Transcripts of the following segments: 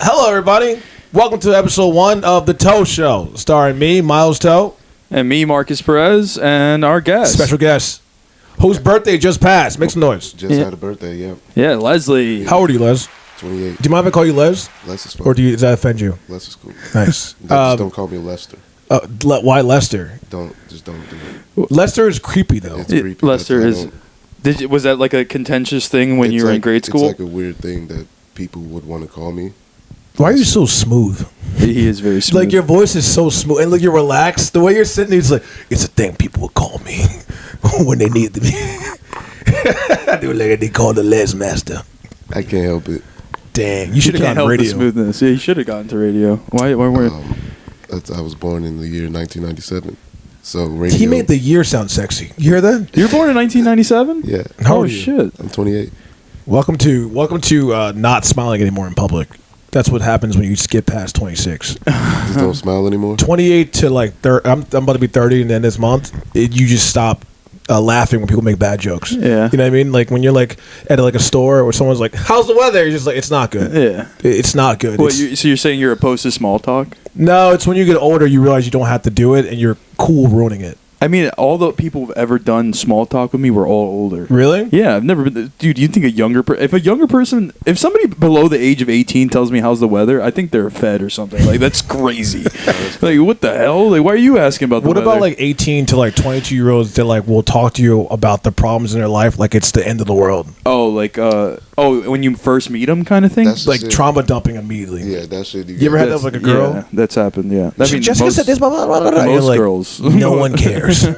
Hello, everybody. Welcome to episode 1 of The Toe Show, starring me, Myles Toe. And me, Markus Perez, and our guest. Special guest. Whose birthday just passed? Make some noise. Just had a birthday, yeah. Yeah, Leslie. How old are you, Les? 28. Do you mind if I call you Les? Les is fine. Or does that offend you? Les is cool. Nice. Just don't call me Lester. Why Lester? Don't do it. Lester is creepy, though. It's creepy. Lester is... Was that like a contentious thing when you were in grade school? It's like a weird thing that people would want to call me. Why are you so smooth? He is very smooth. Like, your voice is so smooth. And look, you're relaxed. The way you're sitting, it's like, it's a thing people would call me when they need to be. I do like they call the Les Master. I can't help it. Dang, you should have gone radio. The smoothness. Yeah, you should have gotten to radio. Why weren't... I was born in the year 1997. So radio... He made the year sound sexy. You hear that? You were born in 1997? Yeah. How old are you? Shit. I'm 28. Welcome to not smiling anymore in public. That's what happens when you skip past 26. Just don't smile anymore? 28 to like, I'm about to be 30 and then this month, you just stop laughing when people make bad jokes. Yeah. You know what I mean? Like when you're like at like a store where someone's like, how's the weather? You're just like, it's not good. Yeah. It's not good. So you're saying you're opposed to small talk? No, it's when you get older, you realize you don't have to do it and you're cool ruining it. I mean, all the people who've ever done small talk with me were all older. Really? Yeah, I've never been... Dude, you think if somebody below the age of 18 tells me how's the weather, I think they're fed or something. Like, that's crazy. Like, what the hell? Like, why are you asking about the weather? What about, like, 18 to, like, 22-year-olds that, like, will talk to you about the problems in their life like it's the end of the world? Oh, like, when you first meet them kind of thing? That's like trauma dumping immediately. Yeah, that shit. You ever had that with, like, a girl? Yeah, that's happened, yeah. I mean, Jessica said this, blah, blah, blah, blah. Most like, girls. No one cares. I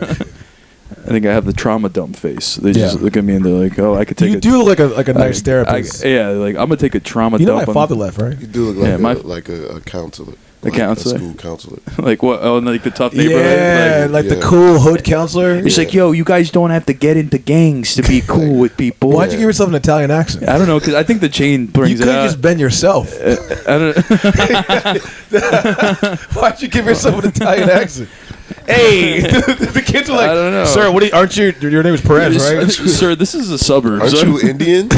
think I have the trauma dump face. They just look at me and they're like, "Oh, I could take." You do look like a nice therapist. Like I'm gonna take a trauma dump. You know, my father left, right? You do look like a counselor. A school counselor. Like what? Oh, like the tough neighborhood. Yeah, like the cool hood counselor. It's like, yo, you guys don't have to get into gangs to be cool with people. Why'd you give yourself an Italian accent? I don't know, because I think the chain brings it out. You could just been yourself. I don't. Why'd you give yourself an Italian accent? Hey, the kids are like, I don't know. Sir, aren't you? Your name is Perez, right? Sir, this is a suburb. Aren't you Indian?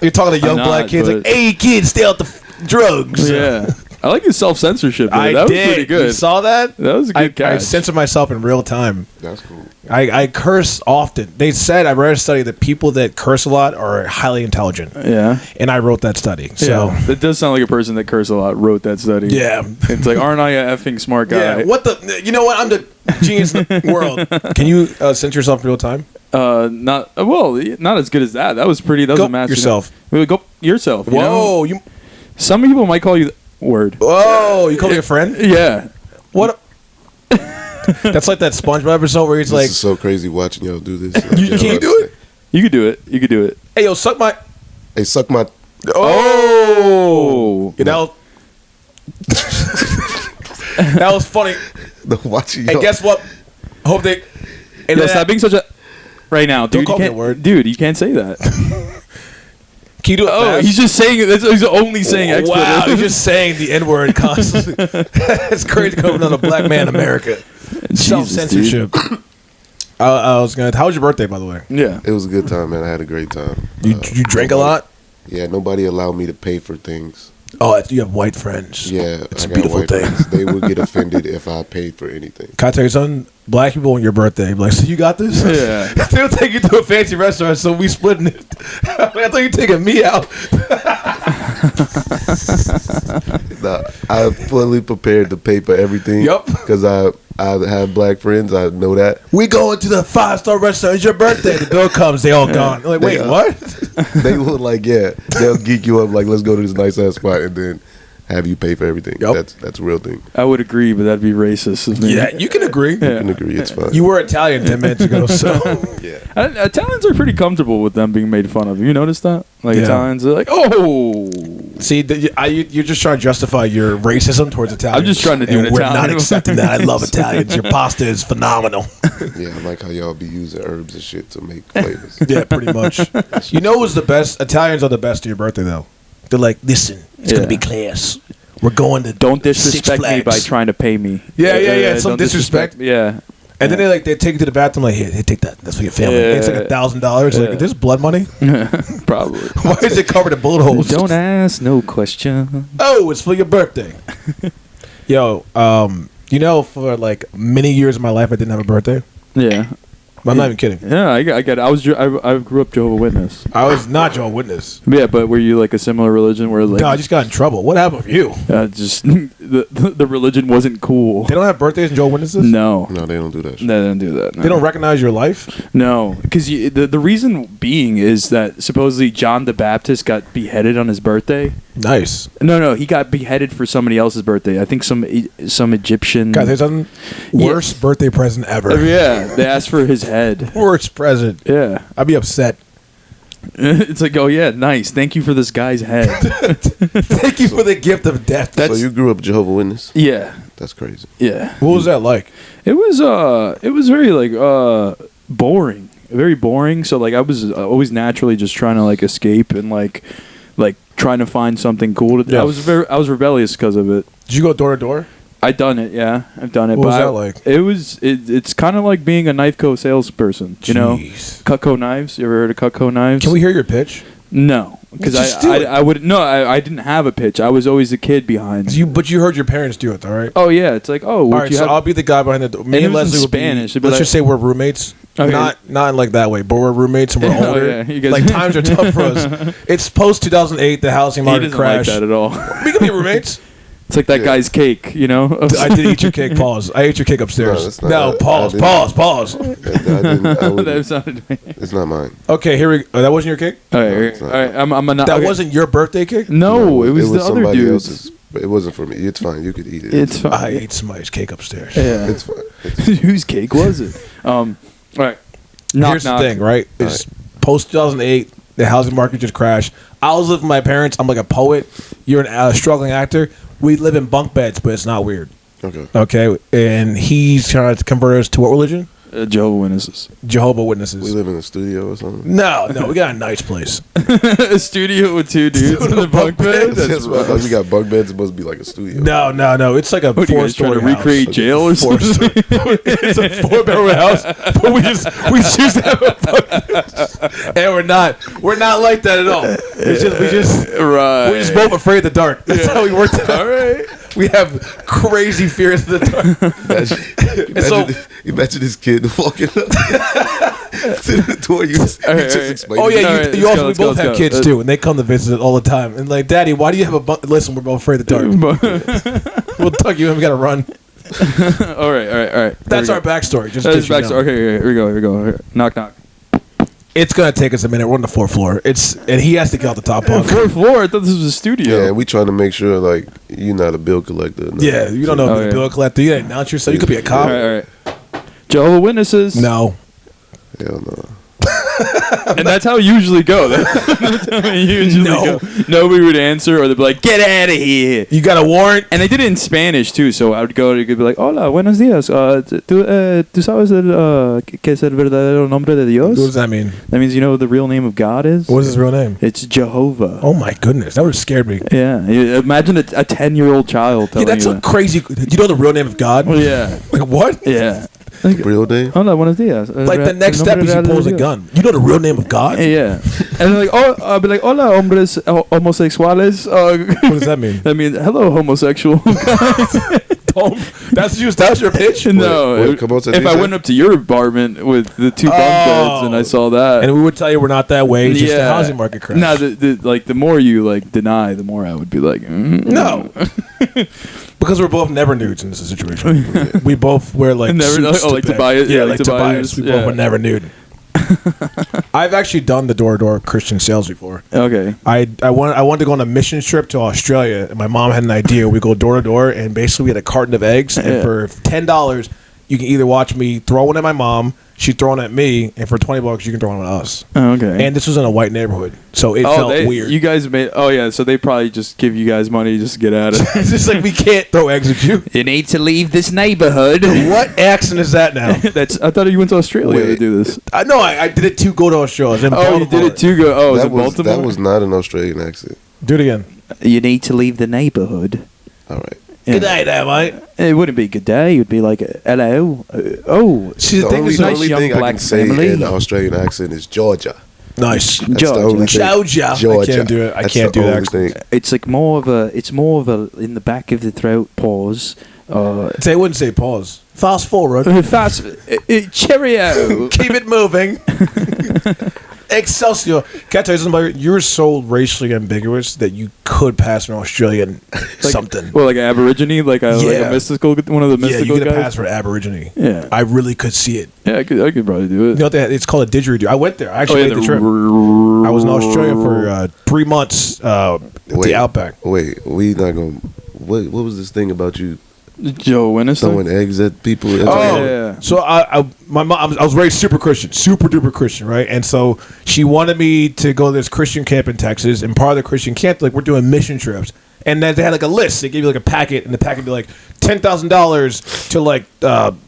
You're talking to young black kids like, hey, kids, stay out the drugs. Yeah. I like his self-censorship. I that did. Was pretty good. You saw that? That was a good catch. I censor myself in real time. That's cool. I curse often. They said, I read a study that people that curse a lot are highly intelligent. Yeah. And I wrote that study. So it does sound like a person that curse a lot wrote that study. Yeah. It's like, aren't I a effing smart guy? Yeah. What the? You know what? I'm the genius in the world. Can you censor yourself in real time? Not as good as that. That was pretty. That was go a master. Yourself. Go yourself. You Whoa. know? Some people might call you word. Whoa. You call me a friend? Yeah. What? That's like that SpongeBob episode where he's like, "This is so crazy watching y'all do this." You can't do it. You could do it. You could do it. Hey, yo, suck my. Hey, suck my. Oh. You know. That was funny. Watching. Hey, guess what? I hope they. Yo, stop being such a. Right now, dude. Don't call me a word. Dude, you can't say that. Can you do it fast? He's just saying it. He's only saying expletives. Wow, he's just saying the N-word constantly. It's crazy coming on a black man in America. Self-censorship. I was gonna. How was your birthday, by the way? Yeah, it was a good time, man. I had a great time. You drank a lot? Yeah, nobody allowed me to pay for things. Oh, you have white friends. Yeah, it's a beautiful thing. They would get offended if I paid for anything. Can I tell you something? Black people on your birthday, like, so you got this? Yeah. They'll take you to a fancy restaurant, so we splitting it. I thought you taking me out. Nah, I'm fully prepared to pay for everything. Yep. Because I have black friends. I know that. We going to the 5-star restaurant. It's your birthday. The bill comes. They all gone. I'm like, wait, what? They will they'll geek you up like, let's go to this nice ass spot and then have you pay for everything. Yep. That's a real thing. I would agree, but that'd be racist of me. Yeah, you can agree. You can agree. It's fine. You were Italian 10 minutes ago, so. Yeah. Italians are pretty comfortable with them being made fun of. You noticed that? Like, yeah. Italians are like, oh. See, you're just trying to justify your racism towards Italians. I'm just trying to do an We're Italian. not accepting that. I love Italians. Your pasta is phenomenal. Yeah, I like how y'all be using herbs and shit to make flavors. Yeah, pretty much. You know what's the best? Italians are the best to your birthday, though. They're like, listen, it's going to be class. We're going to Don't disrespect me by trying to pay me. Yeah. Some disrespect. Yeah. And then they take you to the bathroom like, here, take that. That's for your family. Yeah. It's like $1,000. Like, is this blood money? Probably. Why is it covered in bullet holes? Don't ask no question. Oh, it's for your birthday. Yo, for like many years of my life, I didn't have a birthday. Yeah. I'm not even kidding. Yeah, I get it. I grew up Jehovah's Witness. I was not Jehovah's Witness. Yeah, but were you like a similar religion where like No, I just got in trouble. What happened with you? just the religion wasn't cool. They don't have birthdays in Jehovah's Witnesses? No, they don't do that shit. they don't do that. No. They don't recognize your life? No, because the reason being is that supposedly John the Baptist got beheaded on his birthday. Nice. No, he got beheaded for somebody else's birthday. I think some Egyptian. Guys, there's something worst birthday present ever. Yeah, they asked for his head. Worst present. Yeah, I'd be upset. it's like, oh yeah, nice. Thank you for this guy's head. Thank you for the gift of death. So you grew up Jehovah's Witness? Yeah, That's crazy. yeah. What was that like? It was very like boring, very boring. So like I was always naturally just trying to like escape and like trying to find something cool to do. Yeah. I was rebellious because of it. Did you go door to door? I done it, yeah. I've done it. What was but that like? It's kind of like being a Knifeco salesperson, you know? Jeez. Cutco knives. You ever heard of Cutco knives? Can we hear your pitch? No, because Just do it. I would no. I didn't have a pitch. I was always the kid behind. But you heard your parents do it, all right? Oh yeah, it's like All right, so I'll be the guy behind the door. Me And and it was in Leslie will Spanish. be. It'd be Let's like- just say we're roommates. Okay. Not in like that way, but we're roommates and we're Oh, older. yeah, you guys- Like times are tough for us. It's post 2008. The housing he market doesn't crashed. like that at all. We can be roommates. It's like that guy's cake, you know. I did eat your cake. Pause. I ate your cake upstairs. that's not- No, pause. That sounded. It's not mine. Okay, here we. That wasn't your cake. All right, it's all not. right. I'm not. That okay. wasn't your birthday cake. No, it was the other somebody dude's. else's. But it wasn't for me. It's fine. You could eat it. It's fine. I ate somebody's cake upstairs. Yeah. It's fine. Whose cake was it? All right. Here's the thing, right? It's post 2008. The housing market just crashed. I was living with my parents. I'm like a poet. You're a struggling actor. We live in bunk beds, but it's not weird. Okay. Okay, and he's trying to convert us to what religion? Jehovah's Witnesses. Jehovah's Witnesses. We live in a studio or something. No, we got a nice place. A studio with two dudes in the bunk bed. That's why we got bunk beds. It's supposed to be like a studio. No. It's like a What are you guys trying four-story to recreate house. jail or something? It's a 4-bedroom house, but we choose to have a bunk. And we're not like that at all. It's just we just both afraid of the dark. That's how we work. All right. We have crazy fears of the dark. Imagine this kid walking up to the door. You just explain. Oh yeah, All right, you also let's we go, both let's have go. kids too, and they come to visit all the time. And like, Daddy, why do you have a bunk? Listen, we're both afraid of the dark. We'll tuck you in. We gotta run. All right. That's our backstory. Just That's in case you know. backstory. Okay, here we go. Here. Knock. It's gonna take us a minute. We're on the 4th floor. And he has to get out the top bunk. 4th floor. I thought this was a studio. Yeah, we trying to make sure like you're not a bill collector. No. Yeah, you don't know if Oh, you're a yeah. bill collector. You didn't announce yourself. You could be a cop. All right. Jehovah's Witnesses. No. Hell no. And that's how it usually go. That's how it usually No. go. Nobody would answer, or they'd be like, "Get out of here." You got a warrant? And they did it in Spanish too, so I would go. You could be like, "Hola, buenos días. ¿Tú sabes qué es el verdadero nombre de Dios?" What does that mean? That means you know what the real name of God is. What is his real name? It's Jehovah. Oh my goodness, that would have scared me. Yeah, imagine a 10-year-old child Yeah, telling that's you a that. crazy. You know the real name of God? Well, yeah, Like what? yeah. Real name? Hola, buenos días. Like the next step is he pulls a gun. You know the real name of God? Yeah, and they're like, oh, I'll be like, hola, hombres homosexuales. What does that mean? That means hello, homosexual guys. That's your pitch? No, Wait, come on, if I went up to your apartment with the 2 bunk beds and I saw that, And we would tell you we're not that way. It's just the housing market crash. No, the more you like deny, the more I would be like, No. Because we're both never nudes in this situation. We both wear like Never- suits oh, like bed. Tobias- Yeah, yeah, like like Tobias. Tobias, We yeah. both were never nude. I've actually done the door-to-door Christian sales before. okay, I wanted to go on a mission trip to Australia, and my mom had an idea. We go door to door, and basically we had a carton of eggs, and Yeah. for $10, you can either watch me throw one at my mom, she throw one at me, and for $20, you can throw one at us. okay. And this was in a white neighborhood, so it felt weird. You guys made. Oh yeah, so they probably just give you guys money just to get out of it. It's just like we can't throw eggs at you. You need to leave this neighborhood. What accent is that now? I thought you went to Australia to Wait. do this. I know I did it to go to Australia. I was in Oh, you Baltimore. did it too. Go. Oh, was that it was Baltimore? that was not an Australian accent. Do it again. You need to leave the neighborhood. All right. Good day there, mate. It wouldn't be good day. It would be like, hello. See, the The thing only, is, the nice only young thing I black can say family. in the Australian accent is Georgia. nice. That's the only thing. Georgia. I can't do it. I That's can't the do only that. thing. It's like more of a in the back of the throat pause. They wouldn't say pause. Fast forward. Fast, cheerio. Keep it moving. Excelsior. Can I tell you something about you? You're so racially ambiguous that you could pass an Australian something. Well, like an Aborigine, like a mystical, one of the Yeah, mystical you could guys. pass for Aborigine. Yeah. I really could see it. Yeah, I could probably do it. You know what they had? It's called a didgeridoo. I went there. I actually made the trip. I was in Australia for 3 months at the Outback. Wait, we not gonna. What was this thing about you Joe Winston. throwing eggs at people? Oh, yeah. So my mom, I was raised super Christian, super duper Christian, right? And so she wanted me to go to this Christian camp in Texas, and part of the Christian camp, like we're doing mission trips, and then they had like a list. They gave you like a packet, and the packet would be like $10,000 to like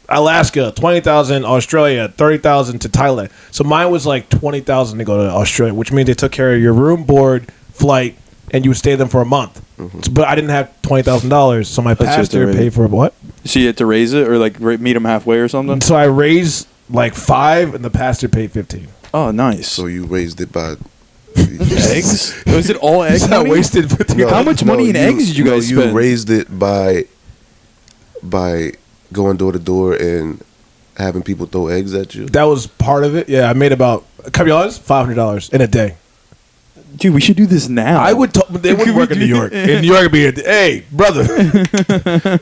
Alaska, 20,000 Australia, 30,000 to Thailand. So mine was like 20,000 to go to Australia, which means they took care of your room, board, flight, and you would stay there for a month. But I didn't have $20,000, so my pastor right. paid for what? So you had to raise it or like meet him halfway or something? So I raised like 5, and the pastor paid 15. Oh, nice. So you raised it by Eggs? Was it all eggs? I wasted 15. No, How much money in eggs did you guys You spend? raised it by going door to door and having people throw eggs at you. That was part of it. Yeah, I made about, can I be honest, $500 in a day. Dude, we should do this now. I would. They wouldn't work in New York. In New York, it'd be, hey, brother,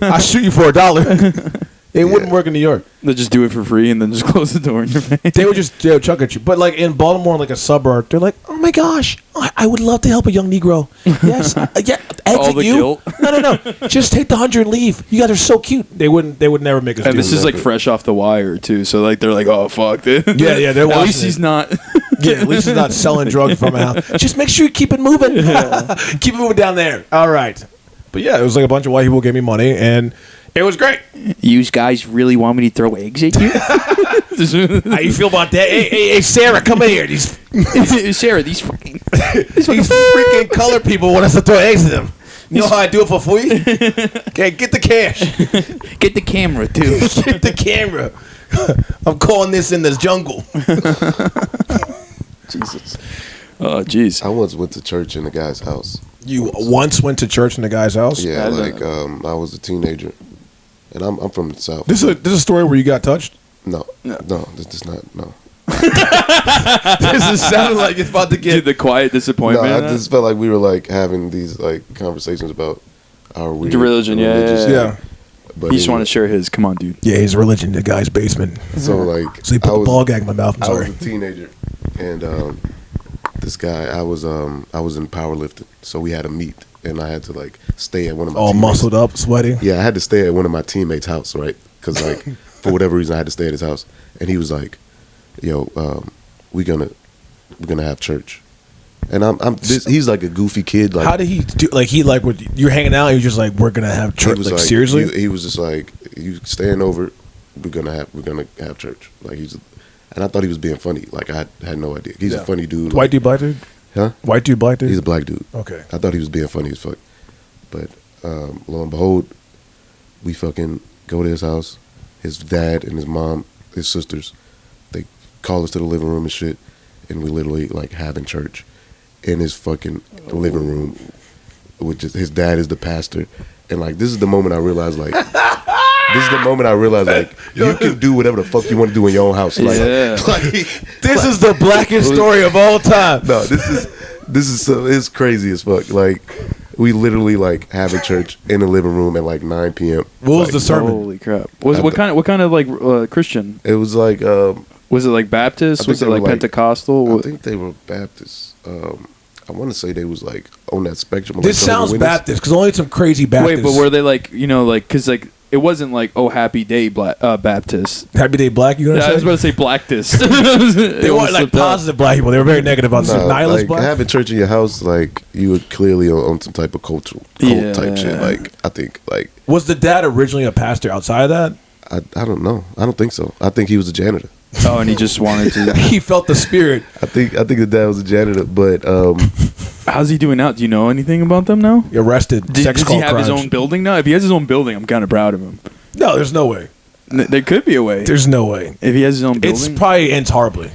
I'll shoot you for $1. It wouldn't work in New York. They'll just do it for free and then just close the door in your face. They would just chuck at you. But like in Baltimore, like a suburb, they're like, oh my gosh, I would love to help a young Negro. Yes, yeah, eggs All at the you. guilt. No. Just take the 100 and leave. You guys are so cute. They would never make us. And do this it. is like fresh off the wire too, so like they're like, oh fuck, dude. Yeah, they're At watching least it. he's not. Yeah, at least he's not selling drugs from my house. Just make sure you keep it moving. Keep it moving down there. All right. But yeah, it was like a bunch of white people gave me money, and it was great. You guys really want me to throw eggs at you? How you feel about that? Hey, Sarah, come in here. These Sarah, these fucking freaking colored people want us to throw eggs at them. You know how I do it for free? Okay, get the cash. get the camera too. Get the camera. I'm calling this in the jungle. Jesus. Oh, jeez. I once went to church in a guy's house. You once went to church in the guy's house? Yeah, like I was a teenager, and I'm from the South. This is a story where you got touched? No, this is not. No, This is sounding like it's about to get... Dude, the quiet disappointment. no. in I that? just felt like we were like having these like conversations about our weird The religion, yeah. Yeah. But He just anyway, want to share his. Come on, dude. Yeah, his religion in the guy's basement. So like, So he put the ball gag in my mouth. I'm I sorry. was a teenager, and this guy, I was in powerlifting, so we had to meet, and I had to like stay at one of my All teammates. muscled up, sweaty. Yeah, I had to stay at one of my teammates' house, right? Because like for whatever reason, I had to stay at his house, and he was like, "Yo, we're gonna have church," and he's like a goofy kid. Like, How did he do? Like he like when you're hanging out, and you're just like, we're gonna have he church. was Like seriously? he was just like, "You staying over? We're gonna have church." Like and I thought he was being funny. Like I had no idea. He's a funny dude. White dude, black dude. Huh? White dude, black dude. He's a black dude. Okay. I thought he was being funny as fuck. But lo and behold, we fucking go to his house. His dad and his mom, his sisters, they call us to the living room and shit. And we literally like having church in his fucking living room. Which is, his dad is the pastor. And like, this is the moment I realized like, you can do whatever the fuck you want to do in your own house. Like, This is the blackest story of all time. no, this is so, it's crazy as fuck. Like, we literally like having church in the living room at like 9 p.m. What was the sermon? Holy crap! What kind of like Christian? It was like, Was it like Baptist? I think Was it they were like like- Pentecostal? I think they were Baptists. I want to say they was like on that spectrum. Like This sounds Jehovah's Witness. Baptist because only some crazy Baptists. Wait, but were they like like because like it wasn't like Happy Day Baptist? Happy Day Black? You gonna Yeah, I was say? about to say Blacktist. They weren't like positive black people. They were very negative about some Nah, nihilist like black. having church in your house, like you were clearly on some type of cult type shit. Like I think, like Was the dad originally a pastor outside of that? I don't know. I don't think so. I think he was a janitor. Oh, and he just wanted to. He felt the spirit. I think the dad was a janitor, but How's he doing now? Do you know anything about them now? Arrested. Does he have his own building now? If he has his own building, I'm kind of proud of him. No, there's no way. There could be a way. There's no way. If he has his own building? It's probably ends horribly.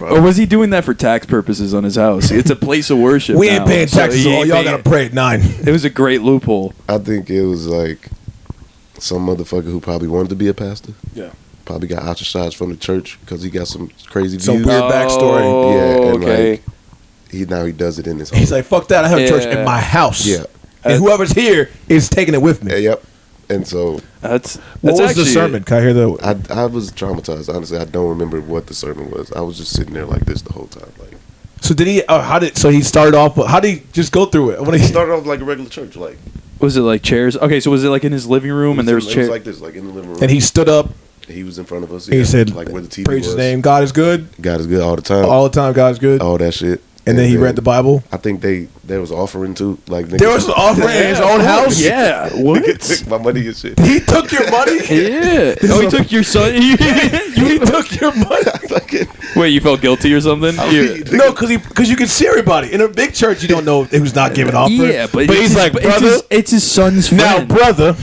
Or was he doing that for tax purposes on his house? It's a place of worship. We ain't paying taxes. So y'all got to pray at 9. It was a great loophole. I think it was like some motherfucker who probably wanted to be a pastor. Yeah. Probably got ostracized from the church because he got some crazy views. Some weird backstory. Yeah, and okay. like he does it in his home. He's like, fuck that. I have church in my house. Yeah. And whoever's here is taking it with me. Yep. And so What was the sermon? Can I hear the? I was traumatized. Honestly, I don't remember what the sermon was. I was just sitting there like this the whole time. Like, So did he? So he started off. How did he just go through it? When he started off like a regular church. Like, was it like chairs? Okay, so was it like in his living room and there was chairs? It was like this, like in the living room. And he stood up. He was in front of us. He said, like where the TV "Praise was. His name. God is good. God is good all the time. All the time. God is good. All that shit." And then he read the Bible. I think there was offering too. Like there was an offering in his own house. Yeah, what? Took my money and shit. He took your money. Yeah. Oh, he took your son. He took your money. Wait, you felt guilty or something? No, because you can see everybody in a big church. You don't know who's not giving offering. Yeah, but he's like, brother, it's his son's friend. now, brother.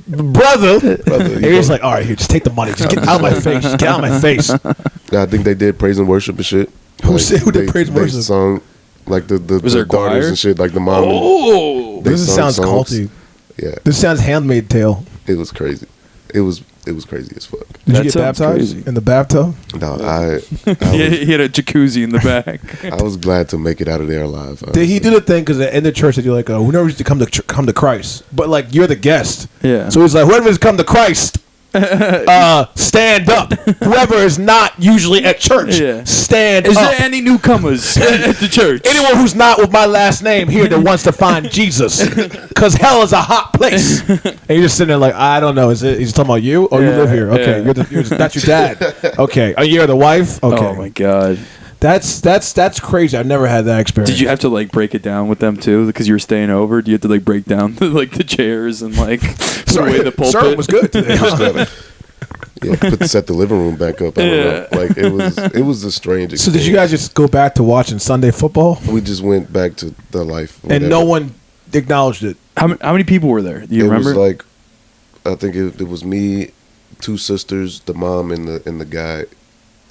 And he's like, all right, here, just take the money. Just get out of my face. Just get out of my face. I think they did praise and worship and shit. Who did praise and worship? They sung like the Was there daughters choir? and shit, like the mom. Oh, this sounds culty. Yeah, this sounds Handmaid's Tale. it was crazy. It was crazy as fuck. Did That you get sounds baptized crazy. in the bathtub? No, he had a jacuzzi in the back. I was glad to make it out of there alive. Honestly. Did he do the thing? Because in the church, that you're like, whoever needs to come to Christ, but like you're the guest. Yeah. So he's like, whoever has come to Christ, stand up. Whoever is not usually at church, stand Is up. there any newcomers at the church? Anyone who's not with my last name here that wants to find Jesus, because hell is a hot place. And you're just sitting there like, I don't know. He's talking about you? Oh, you live here. Okay, that's your dad. Okay, you're the wife. Okay. Oh my god. That's crazy. I've never had that experience. Did you have to like break it down with them too because you were staying over? Do you have to like break down like the chairs and like put away the pulpit? Sermon was good today. Set the living room back up. I don't know. Like it was a strange experience. So did you guys just go back to watching Sunday football? We just went back to the life. And no one acknowledged it. How many people were there? Do you remember? It was like, I think it was me, 2 sisters, the mom, and the guy.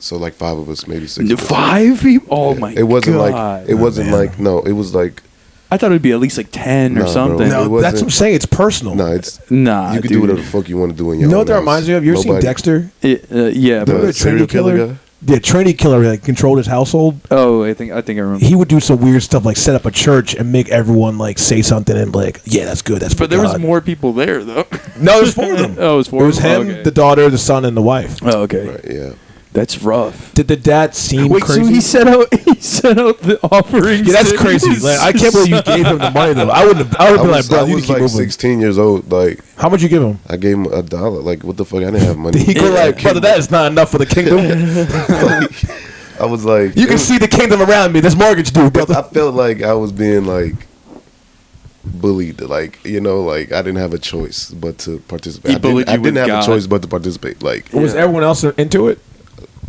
So like 5 of us, maybe 6. 5 people? Oh my god! It wasn't like it wasn't like no. It was like I thought it would be at least like 10 or Nah, something. bro. No, that's what I'm saying. It's personal. no. It's Nah, you can dude. do whatever the fuck you want to do in your You know own what that house. reminds me of? You ever seen Nobody- Dexter? Yeah, The but Remember the serial Trinity killer? guy? Yeah, Trinity killer like controlled his household. I think I remember. He would do some weird stuff like set up a church and make everyone like say something and be like, yeah, that's good. That's for But there was God. more people there though. No, there's 4 of them. Oh, it was 4. It was him, Okay. the daughter, the son, and the wife. Oh, okay. Right, yeah. That's rough. Did the dad seem Wait, crazy? so he set out the offerings. Yeah, that's to crazy. his Like, I can't believe you gave him the money though. I would have been like, bro, I you was keep like moving. 16 years old. Like How much you give him? I gave him $1. Like what the fuck? I didn't have money. Did he go like, brother, that is not enough for the kingdom? I was like, You can see the kingdom around me. This mortgage due, I brother. felt like I was being like bullied. Like like I didn't have a choice but to participate. He bullied I you with didn't have God. a choice but to participate. Like Was everyone else into it?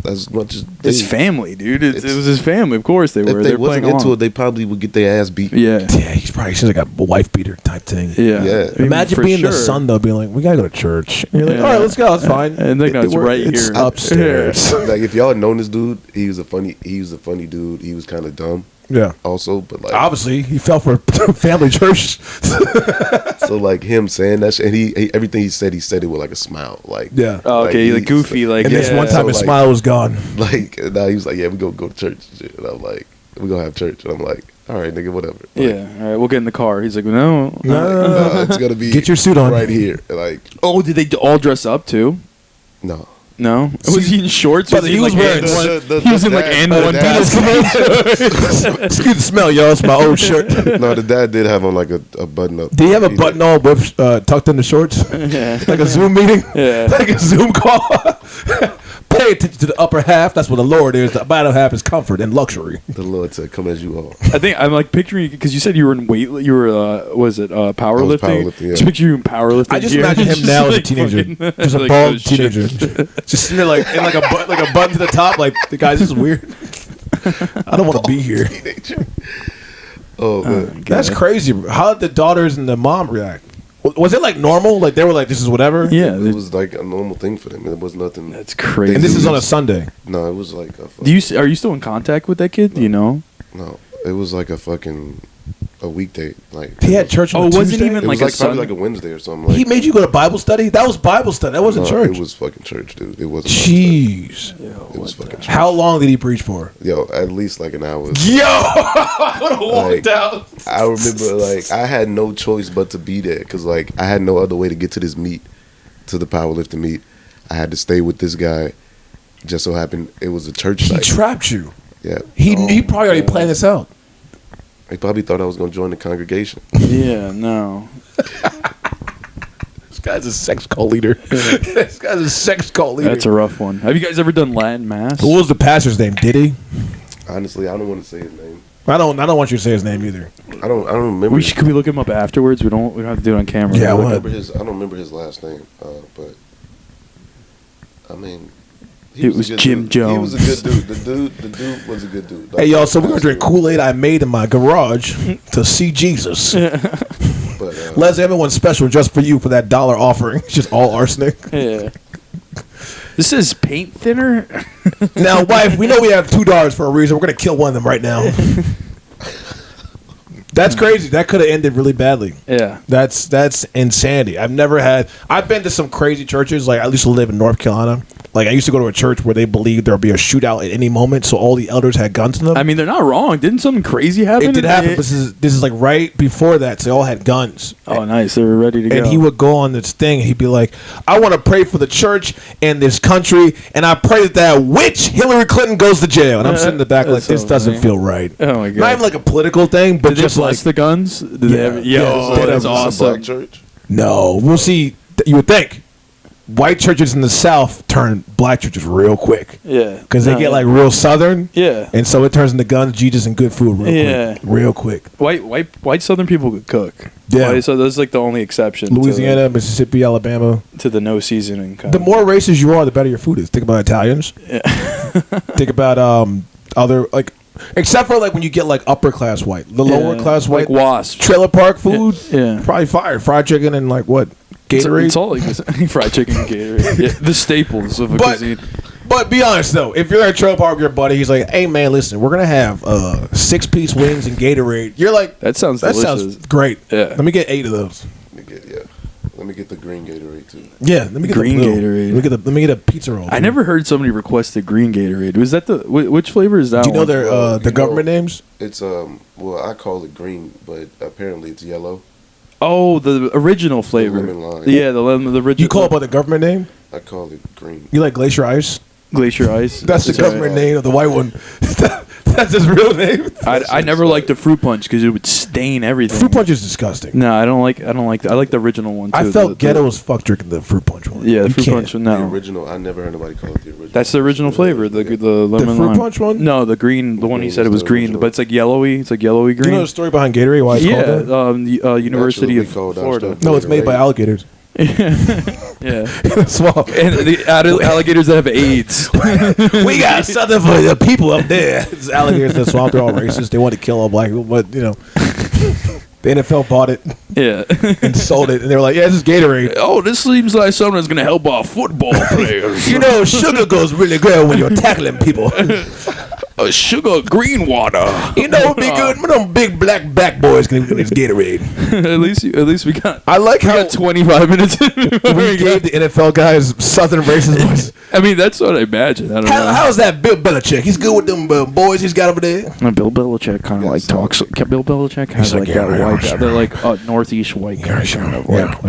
as much as His family, dude. It was his family. Of course they were. If they They're playing wasn't into along. it, they probably would get their ass beat. Yeah. Yeah, he's probably should have got a wife beater type thing. Yeah. Yeah. I mean, Imagine for being the sure. son though, being like, we gotta go to church. And you're like, Yeah. all right, let's go. That's fine. And they know it's right here. upstairs. Like if y'all had known this dude, he was a funny dude. He was kind of dumb Yeah. also, but like Obviously, he fell for family church. so like him saying that shit, and he everything he said it with like a smile. Like Yeah. Oh, okay, like goofy, like And this one time, so, his like- smile was gone. like now he was like, yeah, we go to church and shit. And I'm like, we gonna have church, and I'm like, all right, nigga, whatever. Like, Yeah. All right, we'll get in the car. He's like, no. No. it's gonna be Get your suit on. right here. Like Oh, did they all dress up too? no. No. Was he in shorts? Brother, he was wearing He was in like N1 Excuse the smell, y'all. It's my old shirt. No, the dad did have on like a button up. Do you have a button on with tucked in the shorts? Yeah. Like a Zoom meeting? Yeah. Like a Zoom call? Pay attention to the upper half. That's what the Lord is. The bottom half is comfort and luxury. The Lord said, "Come as you are." I think I'm like picturing because you said you were in powerlifting? powerlifting, yeah. Just picture you in powerlifting. I just gear. imagine him Just now as a like teenager. fucking- Just a like, bald oh, shit. teenager. Just sitting there like in like a button to the top. Like, the guys, this is weird. I don't want to be here. Teenager. Oh, man. That's crazy. How did the daughters and the mom react? Was it like normal? Like they were like, this is whatever? Yeah. It was like a normal thing for them. It was nothing. That's crazy. And this is on a Sunday. No, it was like a Are you still in contact with that kid? Do you know? No, it was like a weekday. Like He had church on a it wasn't Tuesday? even it was like a probably Sunday. like a Wednesday or something. Like, He made you go to Bible study? That was Bible study. That wasn't no, church. It was fucking church, dude. It wasn't. Jeez. It was fucking church. How long did he preach for? Yo, at least like an hour. Yo! I would have walked out. I remember, like, I had no choice but to be there because, like, I had no other way to get to this meet, to the powerlifting meet. I had to stay with this guy. Just so happened it was a church He site. trapped you. Yeah. He probably already planned this out. He probably thought I was going to join the congregation. Yeah, no. This guy's a sex cult leader. This guy's a sex cult leader. That's a rough one. Have you guys ever done Latin mass? What was the pastor's name? Did he? Honestly, I don't want to say his name. I don't want you to say his name either. I don't remember. Could we look him up afterwards? We don't have to do it on camera. Yeah, I what? don't remember his last name. But I mean, It was a good Jim dude. Jones. He was a good dude. The dude was a good dude. Hey, y'all, so we're going to drink Kool-Aid I made in my garage to see Jesus. But Les, everyone's special just for you for that $1 offering. It's just all arsenic. Yeah. This is paint thinner. Now, wife, we know we have $2 for a reason. We're going to kill one of them right now. That's crazy. That could have ended really badly. Yeah. That's insanity. I've been to some crazy churches. Like, I used to live in North Carolina. Like, I used to go to a church where they believed there would be a shootout at any moment, so all the elders had guns in them. I mean, they're not wrong. Didn't something crazy happen? It did happen. But this is like right before that, so they all had guns. Oh, nice. They were ready to go. And he would go on this thing. He'd be like, I want to pray for the church and this country, and I pray that witch Hillary Clinton goes to jail. And I'm sitting in the back like, That's this so doesn't funny. feel right. Oh, my God. Not even like a political thing, but Did just they bless like, the guns? Did Yeah. they ever? Yeah, Yo, they that's did. awesome. Black church. no. We'll see. You would think. White churches in the South turn black churches real quick. Yeah. Because they get like real Southern. Yeah. And so it turns into guns, Jesus, and good food real quick. Real quick. White Southern people could cook. Yeah. So that's like the only exception. Louisiana, Mississippi, Alabama. to the no seasoning kind. The more racist you are, the better your food is. Think about Italians. Yeah. Think about other, like, except for like when you get like upper class white. The lower class white. like wasp. Trailer park food. Yeah. Probably fire. Fried chicken and like what? Gatorade. It's all like this. Fried chicken and Gatorade. Yeah, the staples of a cuisine. But be honest though, if you're at a trailer park with your buddy, he's like, "Hey man, listen, we're gonna have 6-piece wings and Gatorade." You're like, That sounds "That delicious. sounds great." Yeah. Let me get 8 of those. Let me get the green Gatorade too. Yeah, let me get Green the blue. Gatorade. Let me get a pizza roll. I never heard somebody request a green Gatorade. Was that the which flavor is that? Do you know one? their the government names? It's well, I call it green, but apparently it's yellow. Oh, the original flavor. lemon lime. Yeah, the original. You call it by the government name? I call it green. You like Glacier Ice? Glacier Ice. That's the right. government name of the white one. That's his real name. I never liked the fruit punch because it would stain everything. Fruit punch is disgusting. No, I don't like. I like the original one too. I felt ghetto as fuck drinking the fruit punch one. Yeah, the You fruit can't. punch. The No, original. I never heard nobody call it the original. that's the original flavor. The lemon fruit lime. punch one? No, the green. The one he green said is it was the green, original. but it's like yellowy. It's like yellowy Do you green. know the story behind Gatorade? Why it's Yeah, called that? the University Naturally of called our Florida. stuff. No, it's made by Gatorade. alligators. Yeah, Swamp. and the alligators that have AIDS. We got something for the people up there. It's alligators in the swamp. They're all racist. They want to kill all black people, but you know, the NFL bought it Yeah. and sold it, and they were like, "Yeah, this is Gatorade." Oh, this seems like something that's gonna help our football players. You know, sugar goes really good when you're tackling people. Sugar green water. You know, it'd be good when them big black boys can get this Gatorade. at least we got. I like We how got 25 minutes. we gave the NFL guys Southern racism. I mean, that's what I imagine. I don't know. How's that Bill Belichick? He's good with them boys he's got over there. Bill Belichick kind of like talks. Bill Belichick has like, like yeah, that yeah, white. sure. They're like northeast white guy. Kind of like,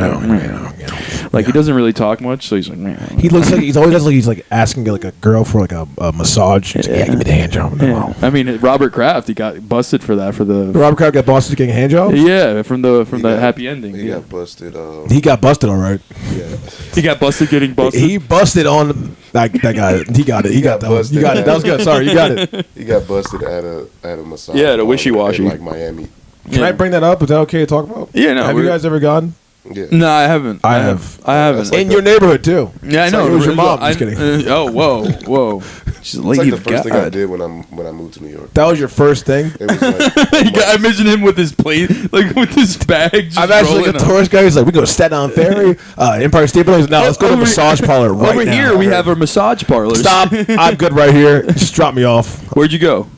yeah. like he doesn't really talk much, so he's like, man. He looks like he's always like he's like asking like a girl for like a massage. He's like, yeah, give me the hand job. Yeah. I mean, Robert Kraft, he got busted for that for the. Robert Kraft got busted getting hand jobs. Yeah, from the got- happy ending. He Yeah. got busted. He got busted, all right. Yeah. He got busted getting busted. He busted on that guy. He got it. He got that. busted. You got it. That was good. Sorry, you got it. He got busted at a massage. Yeah, at a parlor wishy-washy. in, like Miami. Can I bring that up? Is that okay to talk about? Yeah, no, Have you we're- guys ever gone? Yeah. No, I haven't. I have. I haven't. like In your neighborhood too. Yeah, I know. It was your mom. Just kidding. oh, whoa. She's a It's lady like the of first thing I God. did when I moved to New York. That was your first thing? It was like I imagine him with his plate, like with his bag. Just I'm actually like a rolling up. tourist guy. He's like, we go to Staten Island Ferry, Empire State Building. No, let's go to the Over- massage parlor right Over now. here, we have our massage parlors. Stop. I'm good right here. Just drop me off. Where'd you go?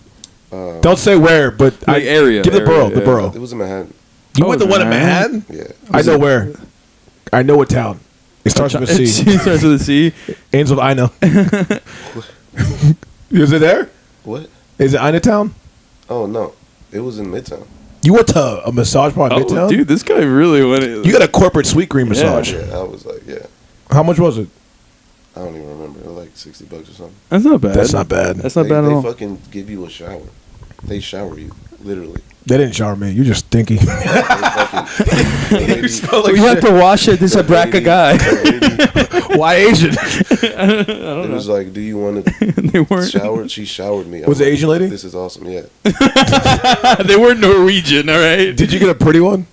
Don't say where, but area, Give the area, borough. The yeah. borough. it was in Manhattan. You Oh, went to one in Manhattan? Manhattan? Yeah. I know where. I know what town. It starts with a C. It starts with a C. Ainsworth, I know. Is it there? What? Is it Ina Town? Oh no, it was in Midtown. You went to a massage parlor in Oh, Midtown? dude, this guy really went. It. You got a corporate sweet green massage. Yeah, I was like, yeah. How much was it? I don't even remember. It was like $60 or something. That's not bad. That's not bad. That's not they, bad at they all. fucking give you a shower. They shower you, literally. They didn't shower me. You just stinky. They fucking, You smell like You have to wash it. This is a Braca guy. Why Asian? It was like, do you want to They weren't. shower? She showered me. Was I'm it like, Asian lady? This is awesome. Yeah. They weren't Norwegian. All right. Did you get a pretty one?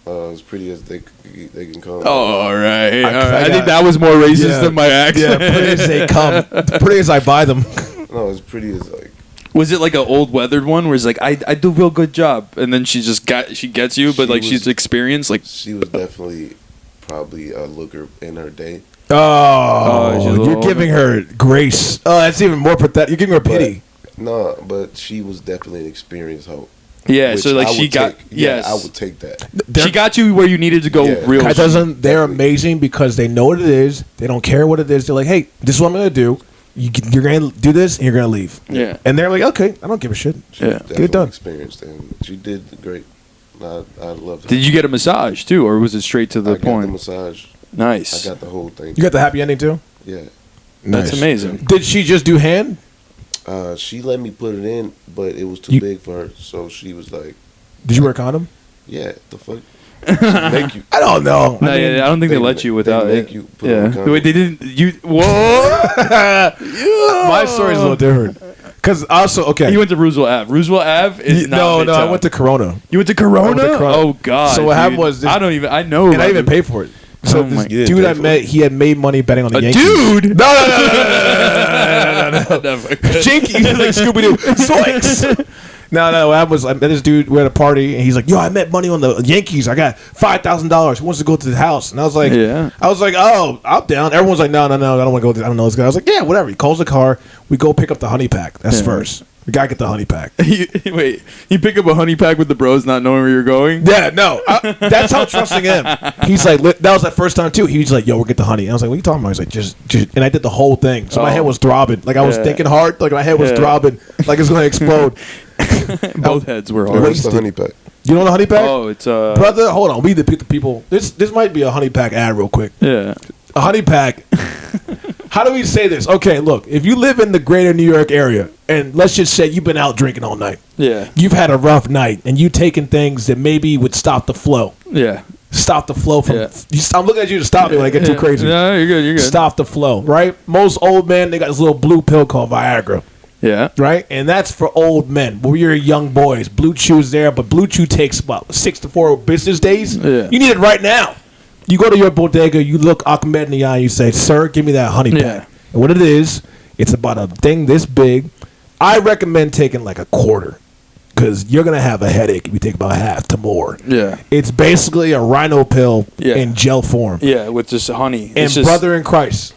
As pretty as they can come. Oh, all right. I I think got- that was more racist Yeah. than my accent. Yeah, pretty as they come. Pretty as I buy them. No, as pretty as like. Was it like an old weathered one where it's like I do a real good job, and then she gets you, but She like was- she's experienced like She was definitely probably a looker in her day. Oh, she's a little you're giving her grace. Oh, that's even more pathetic. You're giving her pity. No, but she was definitely an experienced hoe. yeah. which So like I she would got take. Yeah, yes, I would take that. she got you where you needed to go. Yeah. Real. That doesn't. They're amazing because they know what it is. They don't care what it is. They're like, hey, this is what I'm gonna do. You're gonna do this, and you're gonna leave. Yeah. And they're like, okay, I don't give a shit. She Yeah. was Get it done. definitely experienced, and she did great. I loved it. Did you get a massage too, or was it straight to the I got point? the massage. Nice. I got the whole thing. You got the happy ending too. Yeah. That's amazing. Did she just do hand? She let me put it in, but it was too You- big for her. So she was like, Did you wear a condom? "Yeah, the fuck." She make you. I don't know. No, yeah, I don't think they they let you they without make it. you put on Yeah. a condom. Wait, they didn't. You what? My story's a little different. Because also, okay. You went to Roosevelt Ave. Roosevelt Ave is not no, I Midtown. went to Corona. You went to Corona? I went to Corona. Oh God! So what happened dude. was this- I don't even. I know. And I about didn't even it. pay for it. So Oh this my- You didn't dude pay I for met, it? he had made money betting on the A Yankees. dude. No. Jinky, like Scooby Doo. Zoinks. No. What happened was I met this dude. We had a party, and he's like, "Yo, I met money on the Yankees. I got $5,000. Who wants to go to the house?" And I was like, Yeah. "Oh, I'm down." Everyone's like, "No, I don't want to go. I don't know this guy." I was like, "Yeah, whatever." He calls the car. We go pick up the honey pack. That's Yeah. first. We gotta get the honey pack. Wait, you pick up a honey pack with the bros, not knowing where you're going. Yeah, no. That's how trusting him. He's like, that was that first time too. He was like, "Yo, we'll get the honey." And I was like, "What are you talking about?" He's like, just," and I did the whole thing. So my Oh. head was throbbing, like I was Yeah. thinking hard, like my head was Yeah. throbbing, like it's gonna explode. Both heads were Where's hard. Wasted. the honey pack? You know the honey pack, Oh, it's brother? Hold on, we the people. This might be a honey pack ad, real quick. yeah. A honey pack. How do we say this? Okay, look, if you live in the greater New York area, and let's just say you've been out drinking all night, Yeah. you've had a rough night, and you taking things that maybe would stop the flow. Yeah. Stop the flow from. Yeah. I'm looking at you to stop me when I get too crazy. No, you're good. You're good. Stop the flow, right? Most old men, they got this little blue pill called Viagra, Yeah. right? And that's for old men. When you're young boys, Blue Chew's there, but Blue Chew takes about 6 to 4 business days. Yeah. You need it right now. You go to your bodega, you look Ahmed in the eye, and you say, "Sir, give me that honey pack." Yeah. And what it is, it's about a thing this big. I recommend taking like a quarter, because you're gonna have a headache if you take about half to more. Yeah. It's basically a rhino pill Yeah. in gel form. Yeah, with just honey. And It's just, brother in Christ,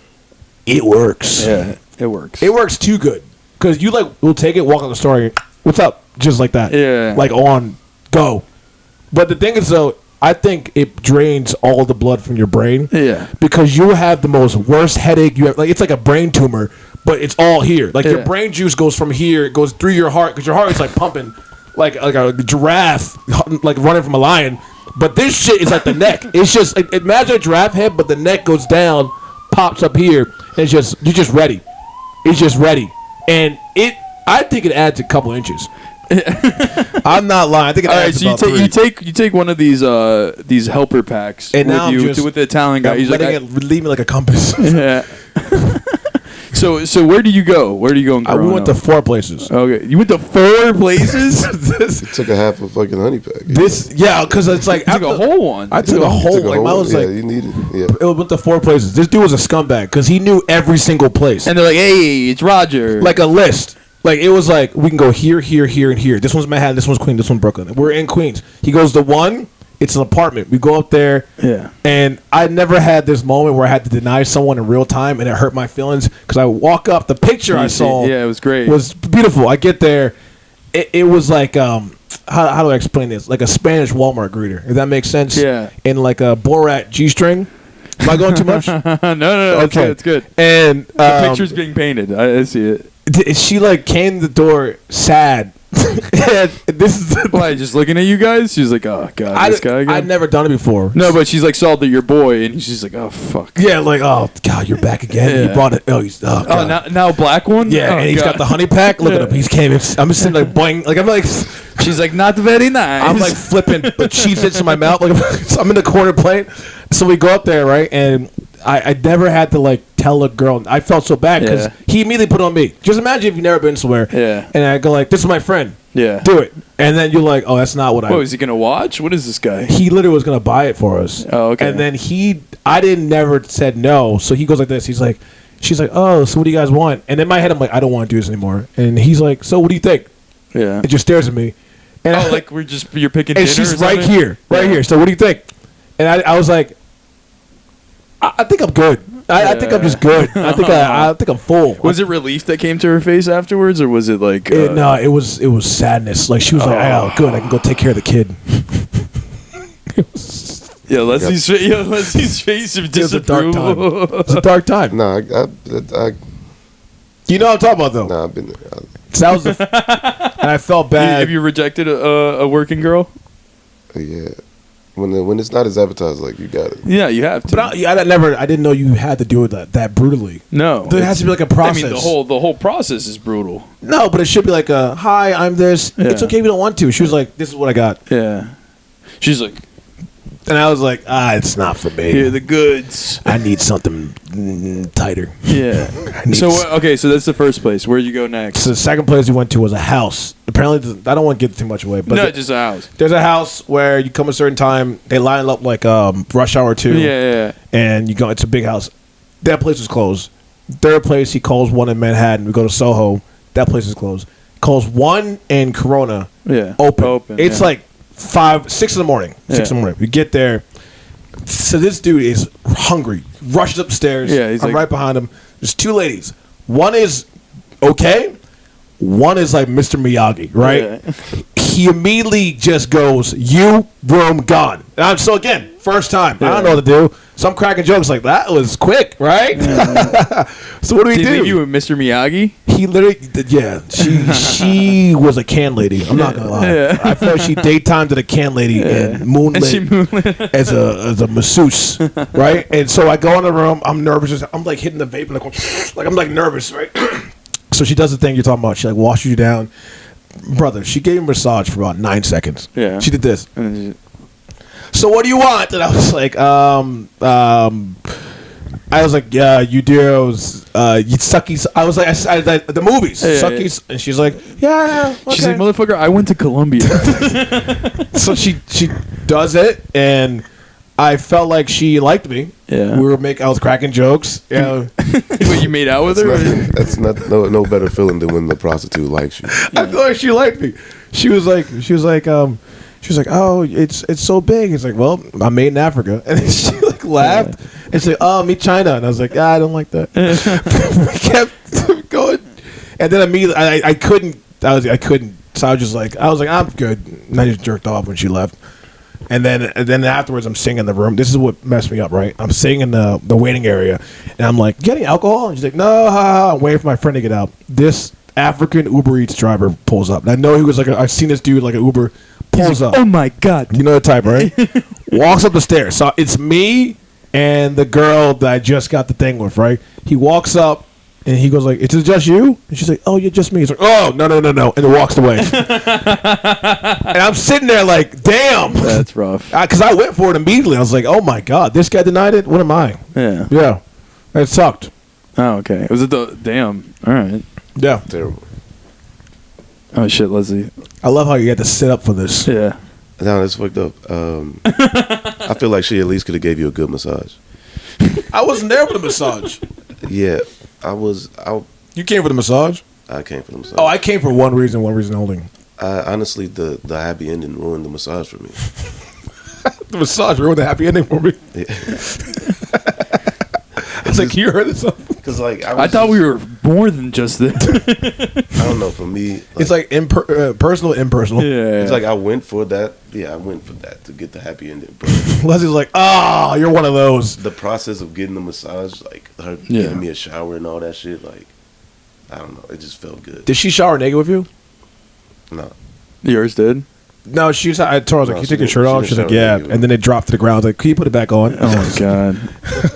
it works. Yeah, it works. It works too good. Because you will take it, walk on the store, what's up? Just like that. Yeah. Like on, go. But the thing is though, I think it drains all the blood from your brain. Yeah. Because you have the most worst headache you have. Like it's like a brain tumor, but it's all here. Like your Yeah. brain juice goes from here, it goes through your heart, because your heart is like pumping like a giraffe, like running from a lion. But this shit is like the neck. It's just like, imagine a giraffe head, but the neck goes down, pops up here, and it's just you're just ready. It's just ready, and I think it adds a couple inches. I'm not lying. I think it All right, adds so about 3. you take one of these helper packs And now I'm with just- with the Italian guy. I'm He's like, letting it leave me like a compass. yeah. So where do you go? Where do you go in Corona? We went to 4 places. Okay, you went to 4 places. It took a half a fucking honey pack. Because it's like I took a whole one. I took a whole. Like mine was like you needed. Yeah, it went to 4 places. This dude was a scumbag because he knew every single place. And they're like, "Hey, it's Roger." Like a list. Like it was like we can go here, here, here, and here. This one's Manhattan. This one's Queens. This one's Brooklyn. We're in Queens. He goes to 1. It's an apartment. We go up there. Yeah. And I never had this moment where I had to deny someone in real time, and it hurt my feelings because I walk up. The picture I saw, it was great. Was beautiful. I get there. It was like how do I explain this? Like a Spanish Walmart greeter. If that makes sense. Yeah. In like a Borat G-string. Am I going too much? no. Okay, It's good. And The picture's being painted. I see it. She like came to the door sad. And this is Why? Just looking at you guys? She's like, "Oh God, this guy again." I'd never done it before. No, but she's like saw that you're boy, and she's like, "Oh fuck." Yeah, like oh God, you're back again. Yeah. You brought it. Oh, God. Now black one. Yeah, oh, and he's got the honey pack. Look at him. He's came in. I'm just sitting like boing. Like I'm like. She's like, "Not very nice." I'm like flipping cheese its in my mouth. Like I'm in the corner playing. So we go up there, right? And I never had to like tell a girl. I felt so bad because he immediately put it on me. Just imagine if you've never been somewhere. Yeah. And I go like, "This is my friend. Yeah. Do it." And then you're like, "Oh, that's not what I." What is he gonna watch? What is this guy? He literally was gonna buy it for us. Oh, okay. And then I didn't never said no. So he goes like this. He's like, she's like, "Oh, so what do you guys want?" And in my head, I'm like, "I don't want to do this anymore." And he's like, "So what do you think?" Yeah. And just stares at me. And like you're picking. And dinner she's or right something? here, here. So what do you think? And I was like, I think I'm good. I think I'm just good. I think I'm full. Was it relief that came to her face afterwards, or was it like? No, it was sadness. Like she was like, "Oh, good, I can go take care of the kid." Yeah, Leslie's face of It was a dark time. disapproval. It was a dark time. nah, You know what I'm talking about, though. nah, I've been there. So that was and I felt bad. Have you rejected a working girl? Yeah, when it's not as advertised, like you got it. Yeah, you have to. But I didn't know you had to do it that brutally. No, There has to be like a process. I mean, the whole process is brutal. No, but it should be like a, "Hi, I'm this. Yeah. It's okay if you don't want to." She was like, "This is what I got." Yeah, she's like, And I was like, "It's not for me. "Here are the goods." I need something tighter." Yeah. So so that's the first place. Where'd you go next? So the second place we went to was a house. Apparently, I don't want to give too much away, but No, just a house. there's a house where you come a certain time. They line up like rush hour 2. Yeah. And you go. It's a big house. That place is closed. Third place, he calls one in Manhattan. We go to Soho. That place is closed. Calls one in Corona. Yeah. Open. It's yeah. like 6 in the morning. 6 in the morning. We get there. So this dude is hungry. Rushes upstairs. Yeah, he's I'm like- right behind him. There's 2 ladies. One is okay. One is like Mr. Miyagi, right? Yeah. He immediately just goes, "You, room, gone." And so again, first time. I don't know what to do. So I'm cracking jokes like, that was quick, right? So what do we Did do? he leave you with Mr. Miyagi? He literally, she was a can lady. I'm not gonna lie. Yeah. I felt she daytimed at a can lady and moonlit, And she moonlit. as a masseuse, right? And so I go in the room. I'm nervous. I'm like hitting the vape, like I'm like nervous, right? So she does the thing you're talking about. She like washes you down, brother. She gave him a massage for about 9 seconds. Yeah. She did this. And then So what do you want? And I was like, yeah, you do. You suckies. I was like, the movies, Yeah, suckies. And she's like, yeah. Okay. she's like, "Motherfucker, I went to Columbia." So she does it, and I felt like she liked me. Yeah. I was cracking jokes. You know. What, you made out with her? That's not no better feeling than when the prostitute likes you. I feel like she liked me. She was like, "Oh, it's so big." It's like, "Well, I'm made in Africa," and then she like laughed and she's like, "Oh, meet China," and I was like, "I don't like that." We kept going, and then immediately I couldn't. I couldn't. So I was like, "I'm good," and I just jerked off when she left. And then afterwards, I'm sitting in the room. This is what messed me up, right? I'm sitting in the waiting area, and I'm like, "Getting alcohol?" And she's like, "No, I'm waiting for my friend to get out." This African Uber Eats driver pulls up. And I know he was like, I've seen this dude like an Uber pulls up. "Oh my God." You know the type, right? Walks up the stairs. So it's me and the girl that I just got the thing with, right? He walks up and he goes like, "Is it just you?" And she's like, "Oh, you're just me." He's like, "Oh, no. And then walks away. And I'm sitting there like, damn. That's rough. Because I went for it immediately. I was like, oh my God, this guy denied it? What am I? Yeah. Yeah. It sucked. Oh, okay. Was it the damn? All right. Yeah. Terrible. Oh shit, Leslie. I love how you had to sit up for this. Yeah. No, that's fucked up. I feel like she at least could have gave you a good massage. I wasn't there for the massage. Yeah, I was. You came for the massage? I came for the massage. Oh, I came for one reason only. Honestly, the happy ending ruined the massage for me. The massage ruined the happy ending for me. Yeah. I was like, you heard this? Because like I thought we were more than just this. I don't know. For me, It's like personal, impersonal. Yeah. it's like I went for that. Yeah, I went for that to get the happy ending. But Leslie's like, oh, you're one of those. the process of getting the massage, like her Yeah. giving me a shower and all that shit, like I don't know, it just felt good. Did she shower naked with you? No, Yours did. No, I told her, I was like, No, can you she take your didn't- shirt she off? didn't She's like, shower yeah. naked. And then it dropped to the ground. I was like, can you put it back on? Oh my god.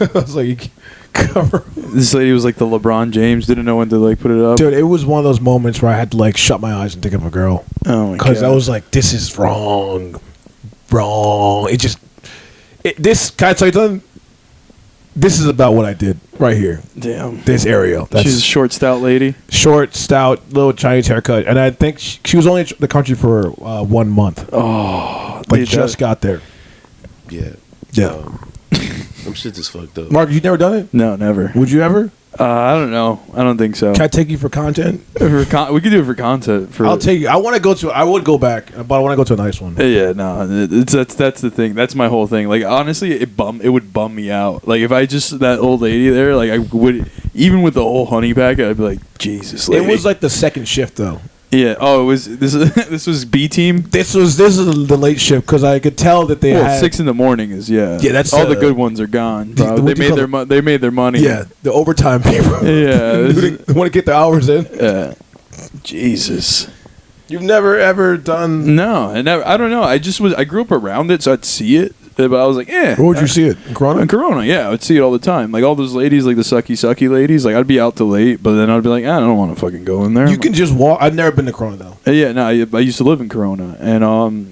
I was like, cover. This lady was like the LeBron James. Didn't know when to like put it up. Dude, it was one of those moments where I had to like shut my eyes and think of a girl. Oh my god. Because I was like, this is wrong. It just, this, can I tell you something? This is about what I did right here. damn. This area. That's She's a short, stout lady. short, stout, little Chinese haircut. And I think she was only in the country for 1 month. Oh, But dude, just got there. yeah, Yeah. them shit is fucked up. Mark, you never done it? no, never. Would you ever? I don't know. I don't think so. Can I take you for content? We could do it for content. For I'll take you. I want to go to. I would go back, but I want to go to a nice one. Yeah, no, that's the thing. That's my whole thing. Like honestly, it would bum me out. Like if I just that old lady there, like I would even with the whole honey pack, I'd be like, Jesus. Lady. It was like the second shift though. yeah. Oh, it was this. This was B team. This is the late shift because I could tell that they Well, had 6 a.m. is Yeah, that's, all the good ones are gone. Bro. what do you call They made their money. yeah the overtime people. Yeah. They want to get the hours in. Jesus. You've never ever done. No, I don't know. I grew up around it, so I'd see it, but I was like, eh. Where would you see it in Corona? In Corona, yeah, I would see it all the time. Like all those ladies, like the sucky ladies. Like I'd be out till late, but then I'd be like, I don't want to fucking go in there. You can just walk. I've never been to Corona though. Yeah, no, I used to live in Corona, and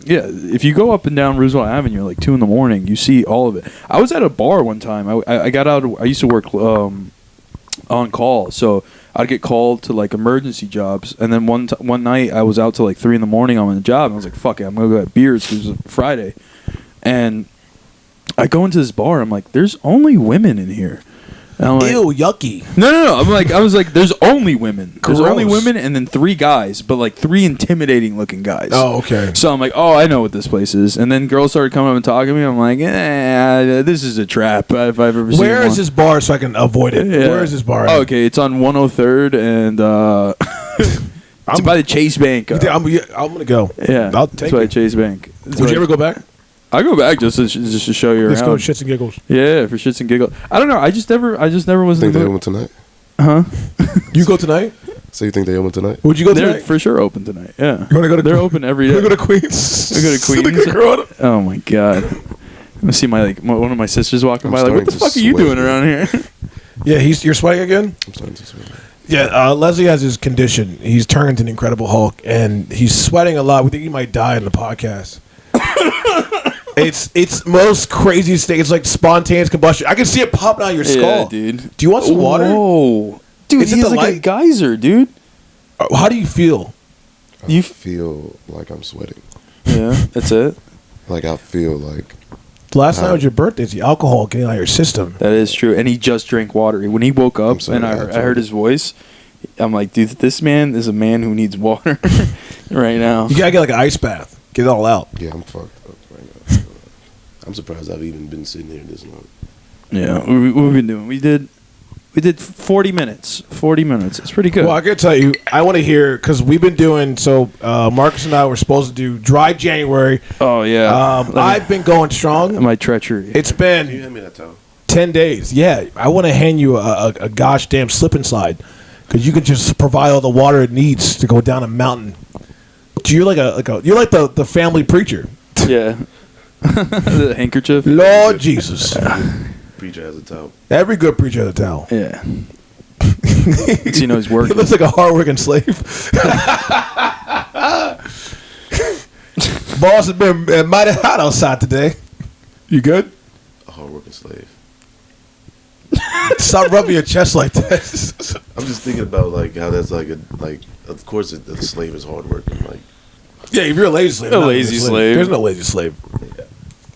yeah, if you go up and down Roosevelt Avenue at like 2 a.m, you see all of it. I was at a bar one time. I got out. I used to work on call, so I'd get called to like emergency jobs, and then one night I was out till like 3 a.m. on the job, and I was like, fuck it, I'm gonna go get beers because it was a Friday, and I go into this bar. I'm like, there's only women in here. And I'm like, Ew, yucky. No. I was like, there's only women. There's Gross. only women, and then 3 guys, but like 3 intimidating looking guys. Oh, okay. So I'm like, oh, I know what this place is. And then girls started coming up and talking to me. I'm like, this is a trap if I've ever seen Where is one. this bar so I can avoid it? Yeah. Where is this bar? Oh, okay, it's on 103rd and it's by the Chase Bank. I'm gonna go. Yeah, I'll it's take by it. the Chase Bank. Would you ever go back? I go back just to show you Let's around. go shits and giggles. Yeah, for shits and giggles. I don't know. I just never was in Think the they mood. open tonight? Huh? You go tonight? So you think they open tonight? Would you go They're tonight? for sure open tonight. Yeah. You wanna go to? They're open every day. You wanna go to Queens? We go to So they Queens. can Corona? Oh my god. I see one of my sisters walking I'm by like, what the starting to fuck are you sweat, doing man. around here? Yeah, you're sweating again. I'm starting to sweat. Yeah, Leslie has his condition. He's turned into an Incredible Hulk, and he's sweating a lot. We think he might die in the podcast. It's most crazy state. It's like spontaneous combustion. I can see it popping out of your skull. Yeah, dude. Do you want some water? Whoa. Dude, Is it he's the like a light? geyser, dude. How do you feel? You Feel like I'm sweating. Yeah, that's it. Like I feel like The last night was your birthday. It's the alcohol getting out of your system. That is true. And he just drank water. When he woke up I'm sorry, and I I heard his voice, I'm like, dude, this man is a man who needs water right now. You gotta get like an ice bath. Get it all out. yeah, I'm fucked up right now. I'm surprised I've even been sitting here this long. Yeah, what we've been doing. We did 40 minutes. 40 minutes. It's pretty good. Well, I gotta tell you, I want to hear because we've been doing so. Marcus and I were supposed to do dry January. Oh yeah. I've been going strong. My treachery. It's Can you been hand me that towel? 10 days. Yeah, I want to hand you a gosh damn slip and slide because you can just provide all the water it needs to go down a mountain. You're like you're like the family preacher. Yeah. The handkerchief. Lord Jesus, Preacher has a towel. every good preacher has a towel. Yeah. So you know he's He working. looks like a hard-working slave. Boss has been mighty hot outside today. You good? A hard-working slave. Stop rubbing your chest like that. I'm just thinking about like how that's like of course the slave is hard working. Like Yeah, if you're a lazy slave, A not lazy slave. There's no lazy slave.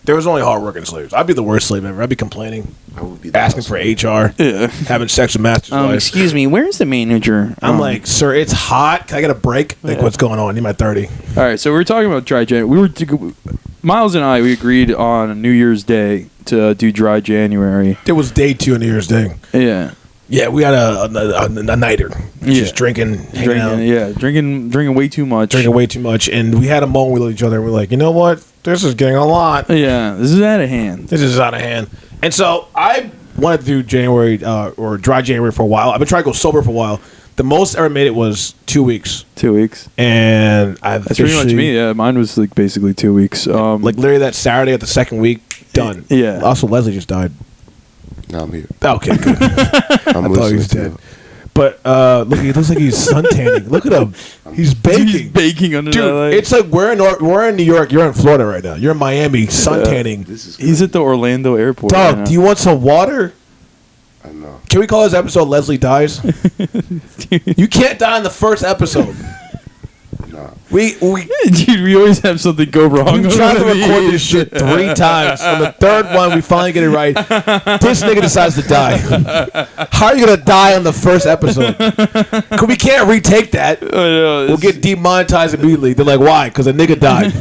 There was only hard-working slaves. I'd be the worst slave ever. I'd be complaining, I would be the asking for slave. HR, Yeah. having sex with master's wife. Excuse me, where's the manager? I'm like, sir, it's hot. Can I get a break? Like, what's going on? I need my 30. All right, so we were talking about dry January. Miles and I, we agreed on New Year's Day to do dry January. It was day 2 on New Year's Day. Yeah. Yeah, we had a nighter. Just drinking, hanging out. Drinking way too much. Drinking way too much. And we had a moment with each other. And we're like, you know what? This is getting a lot. Yeah, this is out of hand. This is out of hand. And so I wanted to do January or dry January for a while. I've been trying to go sober for a while. The most I ever made it was 2 weeks. 2 weeks. And I've That's pretty much me. Yeah, mine was like basically 2 weeks. Like literally that Saturday of the second week, done. Yeah. Also, Leslie just died. Now I'm here. Okay, good. I'm I thought he listening was to dead. you. But look, he looks like he's sun tanning. Look at him. He's baking. He's baking under that Dude, light. it's like we're in New York. You're in Florida right now. You're in Miami, sun tanning. This is He's at the Orlando airport. Dog, right now. do you want some water? I know. Can we call this episode Leslie Dies? You can't die in the first episode. Nah. We Dude, we always have something go wrong. we've tried to record this shit 3 times. On the third one, we finally get it right. This nigga decides to die. How are you gonna die on the first episode? 'Cause we can't retake that. We'll get demonetized immediately. They're like, why? Because a nigga died.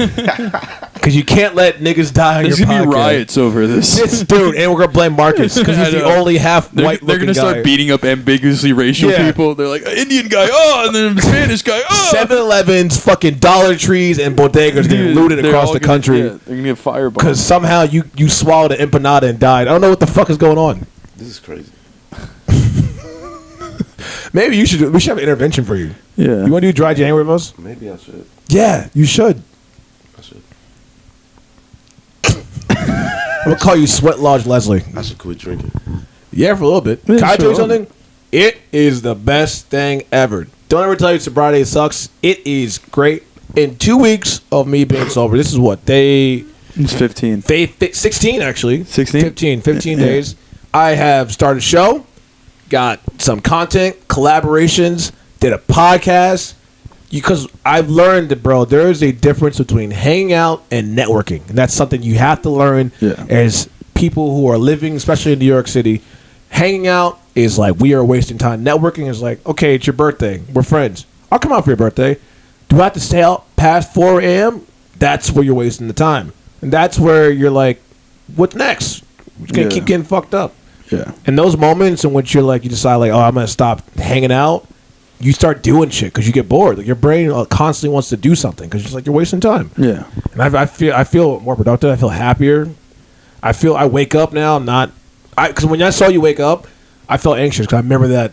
Because you can't let niggas die on There's your gonna podcast. be riots over this. This dude, and we're gonna blame Marcus because he's I the know. only half They're white. gonna guy. start beating up ambiguously racial Yeah. people. They're like Indian guy, oh, and then Spanish guy, oh. 7-Elevens, fucking Dollar Trees, and bodegas getting Dude, looted they're across all the gonna- country yeah, they're gonna get firebombed. because somehow you swallowed an empanada and died. I don't know what the fuck is going on. This is crazy. Maybe we should have an intervention for you. Yeah. You want to do dry January with us? Maybe I should. Yeah, you should. I should. I'm gonna call you Sweat Lodge Leslie. I should quit drinking. Yeah, for a little bit. Yeah, Can I tell you sure. something? It is the best thing ever. Don't ever tell you sobriety sucks. It is great. In 2 weeks of me being sober, this is what It's 15. 16 actually. 16? 15 Yeah. days. I have started a show, got some content, collaborations, did a podcast. Because I've learned that, bro, there is a difference between hanging out and networking. And that's something you have to learn Yeah. as people who are living, especially in New York City. Hanging out is like we are wasting time. Networking is like, okay, it's your birthday. We're friends. I'll come out for your birthday. Do I have to stay out past 4 a.m.? That's where you're wasting the time. And that's where you're like, what's next? We're just going to Yeah. keep getting fucked up. Yeah. And those moments in which you're like, you decide like, oh, I'm going to stop hanging out. You start doing shit because you get bored. Like your brain constantly wants to do something because it's like you're wasting time. Yeah. And I feel more productive. I feel happier. I wake up now. Because when I saw you wake up, I felt anxious because I remember that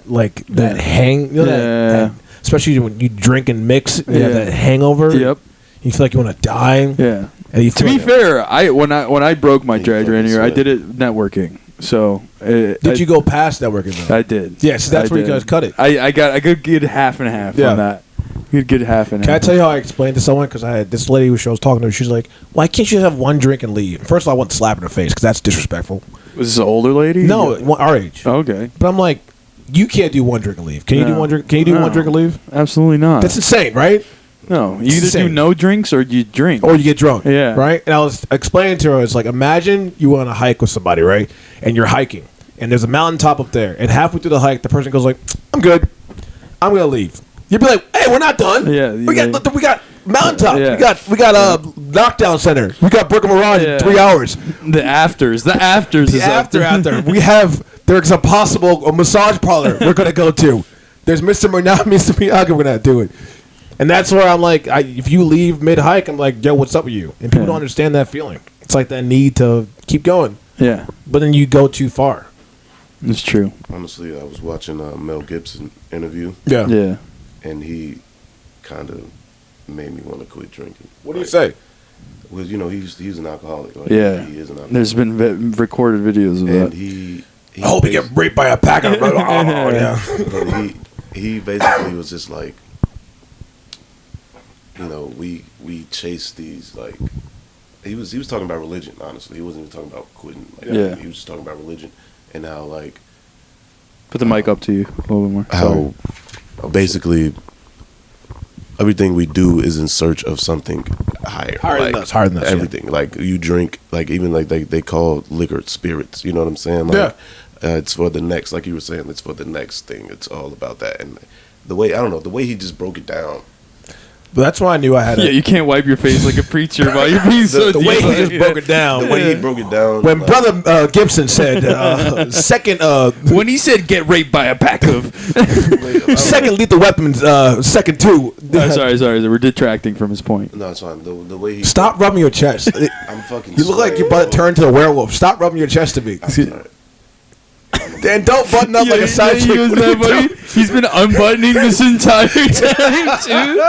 that hang. You know, that, especially when you drink and mix. You have that hangover. Yep. You feel like you want to die. Yeah. And you To feel be like- fair, when I broke my You dry fucking January, I sweat. did it networking. So did you go past networking though? I did. Yes, that's I where you did. guys cut it. I got a good half and half Yeah. on that. Good half and Can I half. tell you how I explained to someone? Because I had this lady who I was talking to. She's like, "Why can't you have one drink and leave?" First of all, I want to slap her in the face because that's disrespectful. Was this an older lady? No, our age. Okay. But I'm like, you can't do one drink and leave. Can you do No. one drink? Can you do No. one drink and leave? Absolutely not. That's insane, right? No, you It's either do insane. no drinks or you drink. Or you get drunk. Yeah. Right? And I was explaining to her, it's like, imagine you went on a hike with somebody, right? And you're hiking. And there's a mountaintop up there. And halfway through the hike, the person goes like, I'm good. I'm going to leave. You'd be like, hey, we're not done. Yeah, We got mountaintop. Yeah. We got knockdown center. We got Brooklyn Mirage in 3 hours. The afters. The afters The is after. There's a possible massage parlor we're going to go to. There's Mr. Miyagi, we're going to do it. And that's where I'm like, if you leave mid-hike, I'm like, yo, what's up with you? And people don't understand that feeling. It's like that need to keep going. Yeah, But then you go too far. it's true. Honestly, I was watching a Mel Gibson interview, Yeah. Yeah. and he kind of made me want to quit drinking. What do you say? Well, you know, he's an alcoholic. Like, Yeah. he is an alcoholic. There's been recorded videos of And that. he I hope he get raped by a pack of... oh, yeah. but he basically was just like, you know, we chase these, like, he was talking about religion, honestly. He wasn't even talking about quitting. Like, Yeah. He was just talking about religion and how, like, Put the mic up to you a little bit more. how basically everything we do is in search of something higher. Higher than us, higher than us, yeah. Everything. Like you drink, like even like they call liquor spirits. You know what I'm saying? Like, it's for the next, like you were saying, it's for the next thing. It's all about that. And the way, I don't know, the way he just broke it down. But that's why I knew I had. Yeah, you can't wipe your face like a preacher while you're being so the deep. way he just broke it down. The way he broke it down. When Brother Gibson said second, when he said get raped by a pack of second lethal weapons, second two. Sorry, we're detracting from his point. No, it's fine. The way he Stop rubbing your chest. I'm fucking. You look like you're about to turn to a werewolf. Stop rubbing your chest to me. And don't button up like a side chick. He's been unbuttoning this entire time, too.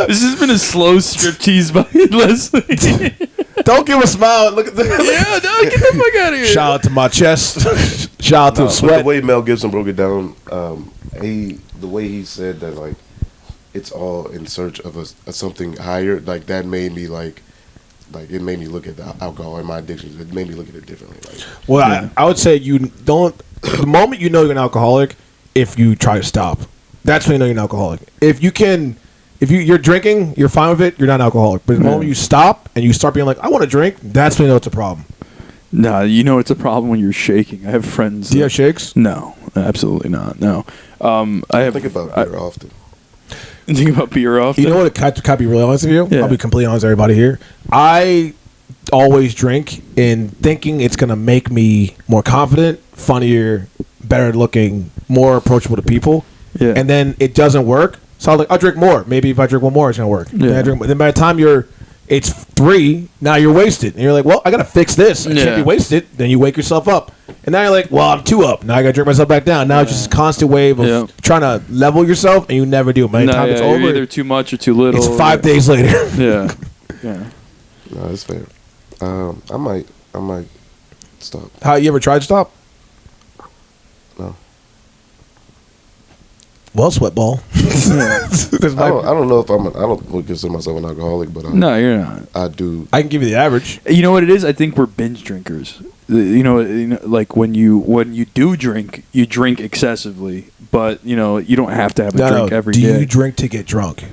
This has been a slow striptease by Leslie. Don't give a smile. Look at the. Yeah, no, get the fuck out of here. Shout out to my chest. Shout out to the sweat. The way Mel Gibson broke it down, the way he said that, like, it's all in search of a something higher. Like that made me like it made me look at the alcohol and my addictions. It made me look at it differently. Like, well, yeah. I would say you don't. The moment you know you're an alcoholic, if you try to stop, that's when you know you're an alcoholic. If you're drinking, you're fine with it. You're not an alcoholic. But the moment you stop and you start being like, I want to drink, that's when you know it's a problem. Nah, you know it's a problem when you're shaking. I have friends. Do you have shakes? No, absolutely not. No. I think about beer often. Think about beer often. You know what? Can I be really honest with you? Yeah. I'll be completely honest with everybody here. I always drink in thinking it's going to make me more confident, funnier, better looking, more approachable to people. Yeah. And then it doesn't work. So I was like, I'll drink more. Maybe if I drink one more, it's going to work. Yeah. Then by the time it's 3, now you're wasted. And you're like, well, I got to fix this. I can't be wasted. Then you wake yourself up. And now you're like, well, I'm 2 up. Now I got to drink myself back down. Now it's just a constant wave of trying to level yourself, and you never do. By the time it's over, you're either too much or too little. It's 5 days later. Yeah. Yeah. No, that's fair. I might stop. How, you ever tried to stop? No. Well, sweatball. I don't know if I don't consider myself an alcoholic, but no, you're not. I do. I can give you the average. You know what it is? I think we're binge drinkers. You know, like when you do drink, you drink excessively, but you know you don't have to have a drink every day. Do you drink to get drunk?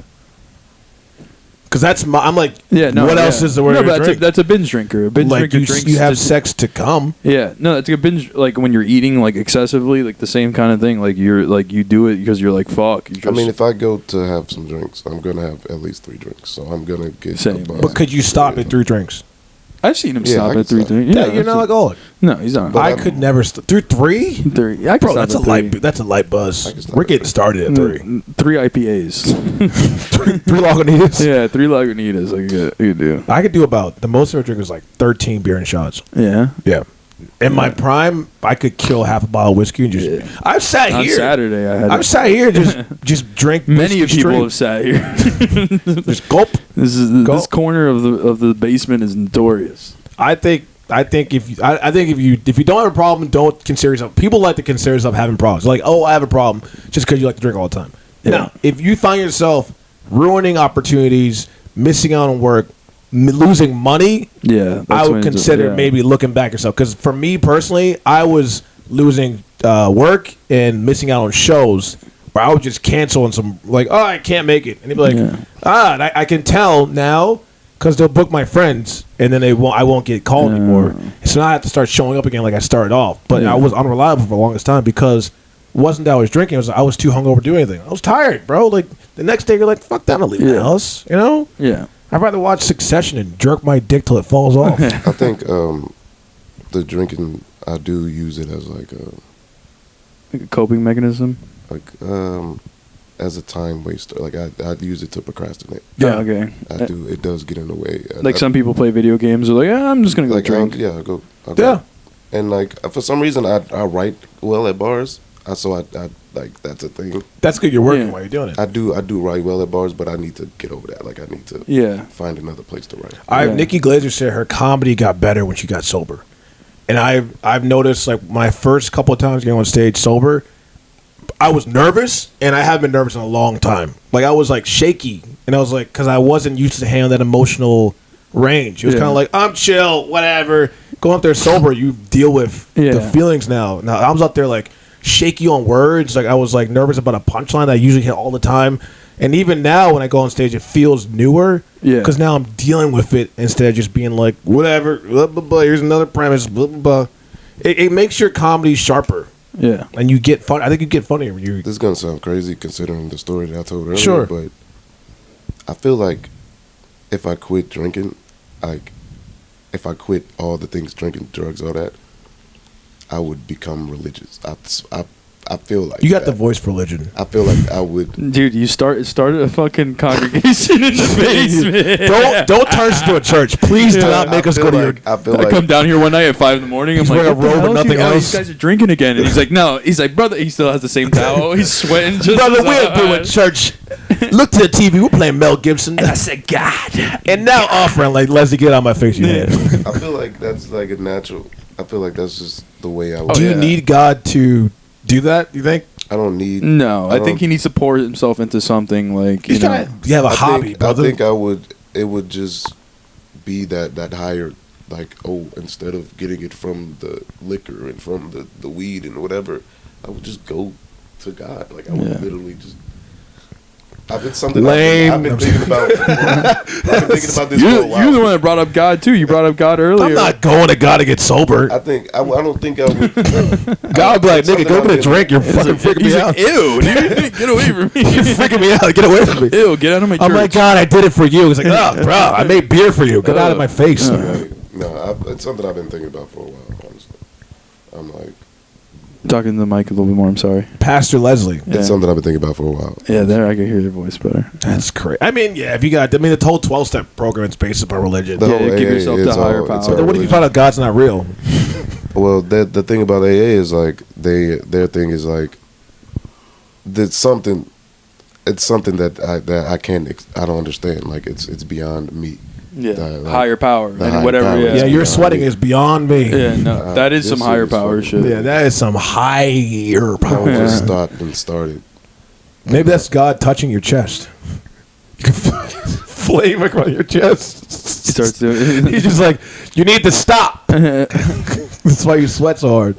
Because I'm like, what else is the word? No, that's a binge drinker. A binge drinker drinks. You have sex to come. Yeah, no, it's like a binge. Like when you're eating like excessively, like the same kind of thing. Like you do it because you're like fuck. I mean, if I go to have some drinks, I'm gonna have at least 3 drinks, so I'm gonna get. Same. But could you stop at 3 drinks? I've seen him stop at 3 drinks. Yeah, you're not alcoholic. No, he's not. I could never through 3. 3. Yeah, bro, that's a light buzz. We're getting started at 3. 3 IPAs. 3 Lagunitas. Yeah, 3 Lagunitas. I could do. I could do about the most I ever drink was like 13 beer and shots. Yeah. Yeah. In my prime, I could kill half a bottle of whiskey and just. Yeah. I've sat here. On Saturday, I've sat here just drink. Many people have sat here. Just gulp. This corner of the basement is notorious. I think if you don't have a problem, don't consider yourself. People like to consider yourself having problems. Like, oh, I have a problem just because you like to drink all the time. Yeah. Now, if you find yourself ruining opportunities, missing out on work, losing money, I would consider maybe looking back yourself. Because for me personally, I was losing work and missing out on shows where I would just cancel on some, like, oh, I can't make it. And they'd be like, I can tell now because they'll book my friends and then I won't get called anymore. So now I have to start showing up again like I started off. But I was unreliable for the longest time because it wasn't that I was drinking. I was too hungover to do anything. I was tired, bro. Like, the next day you're like, fuck that, I'm gonna leave the house, you know? Yeah. I'd rather watch Succession and jerk my dick till it falls off. I think the drinking, I do use it as like a coping mechanism. Like as a time waster. Like I use it to procrastinate. Yeah, okay. I do. It does get in the way. Like some people play video games. They're like, I'm just gonna go drink. I'll go. And like for some reason, I write well at bars. So I like that's a thing. That's good. You're working while you're doing it. I do write well at bars, but I need to get over that. Like I need to find another place to write. Nikki Glaser said her comedy got better when she got sober, and I've noticed like my first couple of times getting on stage sober, I was nervous, and I haven't been nervous in a long time. Like I was like shaky, and I was like because I wasn't used to handling that emotional range. It was kind of like I'm chill, whatever. Going up there sober, you deal with the feelings now. Now I was up there like. shaky on words. Like I was like nervous about a punchline that I usually hit all the time. And even now, when I go on stage, it feels newer. Yeah. Because now I'm dealing with it instead of just being like, whatever, blah, blah, blah, here's another premise, blah, blah, blah. It makes your comedy sharper. Yeah. And you get fun. I think you get funnier when you. This is gonna sound crazy considering the story that I told earlier. Sure. But I feel like if I quit drinking, like if I quit all the things, drinking, drugs, all that, I would become religious. I feel like You got the that. voice for religion. I feel like I would. Dude, you started a fucking congregation in the basement. Don't turn us into a church. Please do not make us go to your. I feel I like come down here one night at 5 in the morning. I'm He's like, wearing what a the robe hell, and nothing dude? Oh, else. these guys are drinking again. And he's like, no. He's like, brother. He still has the same towel. He's sweating. Just Brother, as we're hard. doing church. Look to the TV. We're playing Mel Gibson. And I said, God. And now offering, like, Leslie, get out of my face, you man. I feel like that's like a natural. I feel like that's just the way I would. Do you yeah. need God to do that, you think? I don't need. No, I think don't- he needs to pour himself into something like, you You know. have a I hobby, think, brother. I think I would. It would just be that higher, like, instead of getting it from the liquor and from the weed and whatever, I would just go to God. Like I would Yeah. literally just. It's something Lame. I've been thinking about. I've been thinking about this for a You're while. the one that brought up God, too. You brought up God earlier. I'm not going to God to get sober. I think I don't think I would. God would be like, nigga, go get a I've drink. You're fucking freaking He's me like, out. ew, dude. Get away from me. You're freaking me out. Get away from me. Ew, get out of my church. I'm like, God, I did it for you. He's like, oh, bro, I made beer for you. Get out of my face. No, it's something I've been thinking about for a while. Honestly, I'm like, Talking to the mic a little bit more, I'm sorry. Pastor Leslie. Yeah. it's something I've been thinking about for a while. Yeah, there I can hear your voice better. That's crazy. I mean, yeah, if you got, the whole 12-step program is based upon religion. The Yeah, whole give AA yourself is the higher all- power. it's But all then what if you religion. find out God's not real? Well, the thing about AA is like their thing is like there's something. It's something that I can't. I don't understand. Like it's beyond me. Yeah, Like, higher power the and higher whatever. power. Yeah, Yeah, your beyond sweating me. is beyond me. Yeah, no, that is some this higher is power fucking- shit. Yeah, that is some higher That power. was just Yeah. stopped and started. Maybe that's God touching your chest. You can feel flame across your chest. He starts doing. He's just like, you need to stop. That's why you sweat so hard.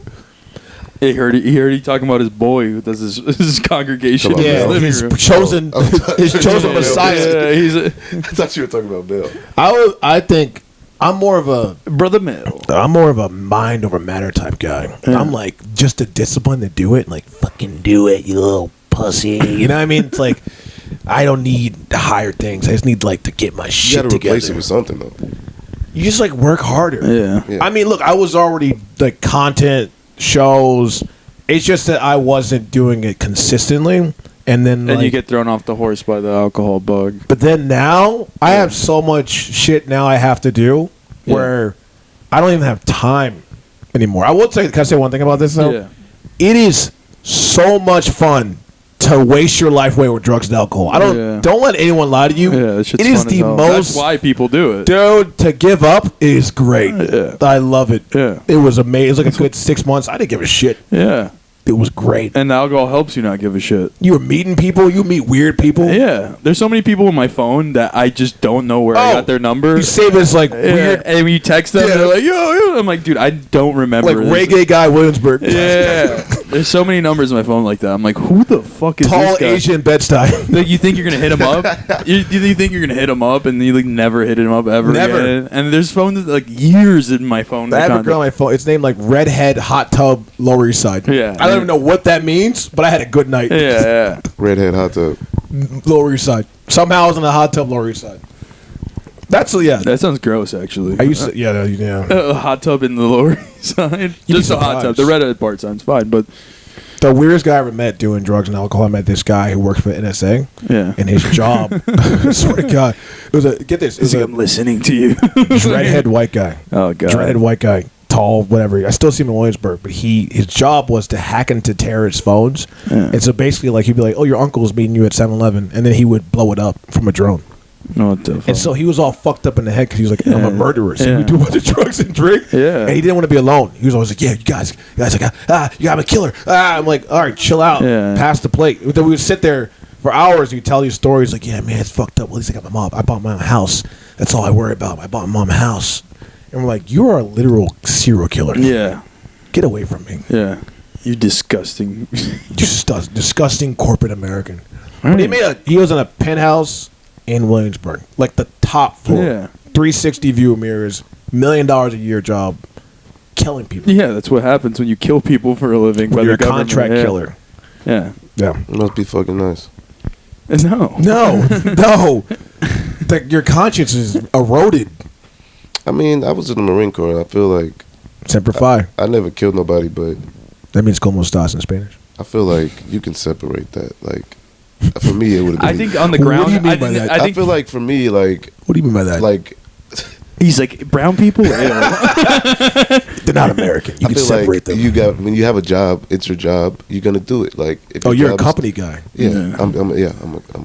He heard he talking about his boy who does his congregation. Come on, in his Bill. living his room. chosen, his chosen Messiah. Yeah, he's a I thought you were talking about Bill. I think I'm more of a mind over matter type guy. Yeah. I'm like just the discipline to do it, like fucking do it, you little pussy. You know what I mean? It's like I don't need higher things. I just need like to get my You shit got to replace together. it with something though. You just like work harder. yeah. Yeah. I mean, look, I was already like content shows. It's just that I wasn't doing it consistently, and then And like, you get thrown off the horse by the alcohol bug. But then now I have so much shit now I have to do Yeah. where I don't even have time anymore. I will say, can I say one thing about this though? Yeah. It is so much fun to waste your life away with drugs and alcohol. I Yeah. don't let anyone lie to you. Yeah, that shit's It is fun as the hell. most That's why people do it. dude to give up is great. Yeah. I love it. Yeah. It was amazing. It was like a good 6 months. I didn't give a shit. Yeah. It was great. And the alcohol helps you not give a shit. You were meeting people. You meet weird people. Yeah. There's so many people on my phone that I just don't know where I got their number. You save this like Yeah. weird, And when you text them, Yeah. they're like, yo. I'm like, dude, I don't remember. like this. reggae guy Williamsburg. Yeah. There's so many numbers on my phone like that. I'm like, who the fuck is Tall this guy? Asian Bed-Stuy. Like, you think you're gonna hit him up? you think you're gonna hit him up, and you like never hit him up ever. Never. Again. And there's phones that, like years in my phone. I have a contact. girl on my phone. It's named like Redhead Hot Tub Lower East Side. Yeah. I don't even know what that means, but I had a good night. Yeah. Redhead hot tub. Lower East Side. Somehow I was in a hot tub Lower East Side. That's yeah. That sounds gross, actually. I used to yeah. A hot tub in the Lower East Side. You'd be Just a hot tub. surprised. The redhead part sounds fine, but The weirdest guy I ever met doing drugs and alcohol. I met this guy who works for the NSA, yeah. and his job. I swear to God, it was a get this. It was a I'm listening to you. dreadhead white guy. Oh god. Dreadhead white guy, tall, whatever. I still see him in Williamsburg, but his job was to hack into terrorists' phones. Yeah. And so basically, like he'd be like, "Oh, your uncle's meeting you at 7-Eleven," and then he would blow it up from a drone. No, what the fuck? And so he was all fucked up in the head because he was like, "I'm a Yeah. murderer." So he Yeah. would do a bunch of drugs and drink. Yeah. And he didn't want to be alone. He was always like, "Yeah, you guys like, I'm a killer." I'm like, "All right, chill out. Yeah. Pass the plate." Then we would sit there for hours and he'd tell these stories like, "Yeah, man, it's fucked up. At least I got my mom. I bought my own house. That's all I worry about. I bought my mom a house." And we're like, "You are a literal serial killer. Yeah. Get away from me." Yeah. You disgusting. Disgusting corporate American. Right. But he was in a penthouse in Williamsburg, like the top floor. Yeah. 360 view mirrors, $1 million a year job, killing people. Yeah, that's what happens when you kill people for a living. When by you're a the government. contract Yeah. killer. Yeah. Yeah. It must be fucking nice. No. No. Your conscience is eroded. I mean, I was in the Marine Corps. And I feel like Semper Fi. I never killed nobody, but That means como estás in Spanish. I feel like you can separate that. Like, for me, it would have been. I think on the What ground. do you mean I by think, that? I I think feel like for me, like, What do you mean by that? like he's like brown people. Ew. They're not American. You I can feel separate like them. when you have a job, it's your job. You're gonna do it. Like, if Oh, your you're a job is- company guy. Yeah, Yeah. I'm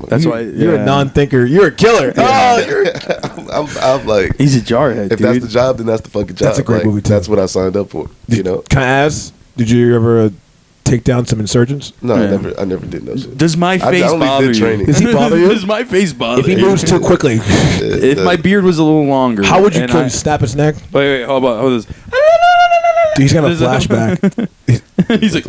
That's You- why You're yeah. a non-thinker. You're a killer. Oh, you're I'm like, He's a jarhead, if dude. that's the job, then that's the fucking job. That's a great Like, movie, too. That's what I signed up for. You know? Can I ask? Did you ever take down some insurgents? No, Yeah. I never did no shit. Does my face only bother did you? training. Does he bother you? Does my face bother If he you? moves too quickly, If my beard was a little longer. how would you and kill I- him? Snap his neck? Wait, hold on. Hold this. Dude, he's gonna There's a- flashback. He's like,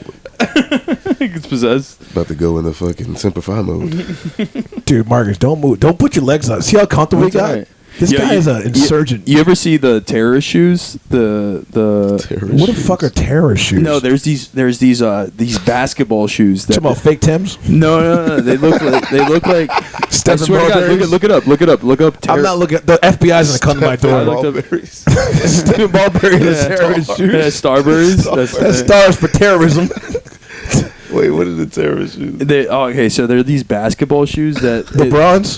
it's possessed. About to go in the fucking Semper Fi mode. Dude, Marcus, don't move. Don't put your legs up. See how comfortable he That's got? alright. This Yeah, guy is an insurgent. You ever see the terrorist shoes? The Terrorist What the shoes. fuck are terrorist shoes? no, there's these basketball shoes that Talking about fake Timbs? no, they look like I Stephen swear to God, Mulberry's? look it up. I'm not looking. The FBI's gonna come to my I door. looked up- Strawberries. Stephen Mulberry and his terrorist Yeah, shoes. Starburst. That's stars for terrorism. Wait, what are the terrorist shoes? Okay, so they're these basketball shoes that LeBron's.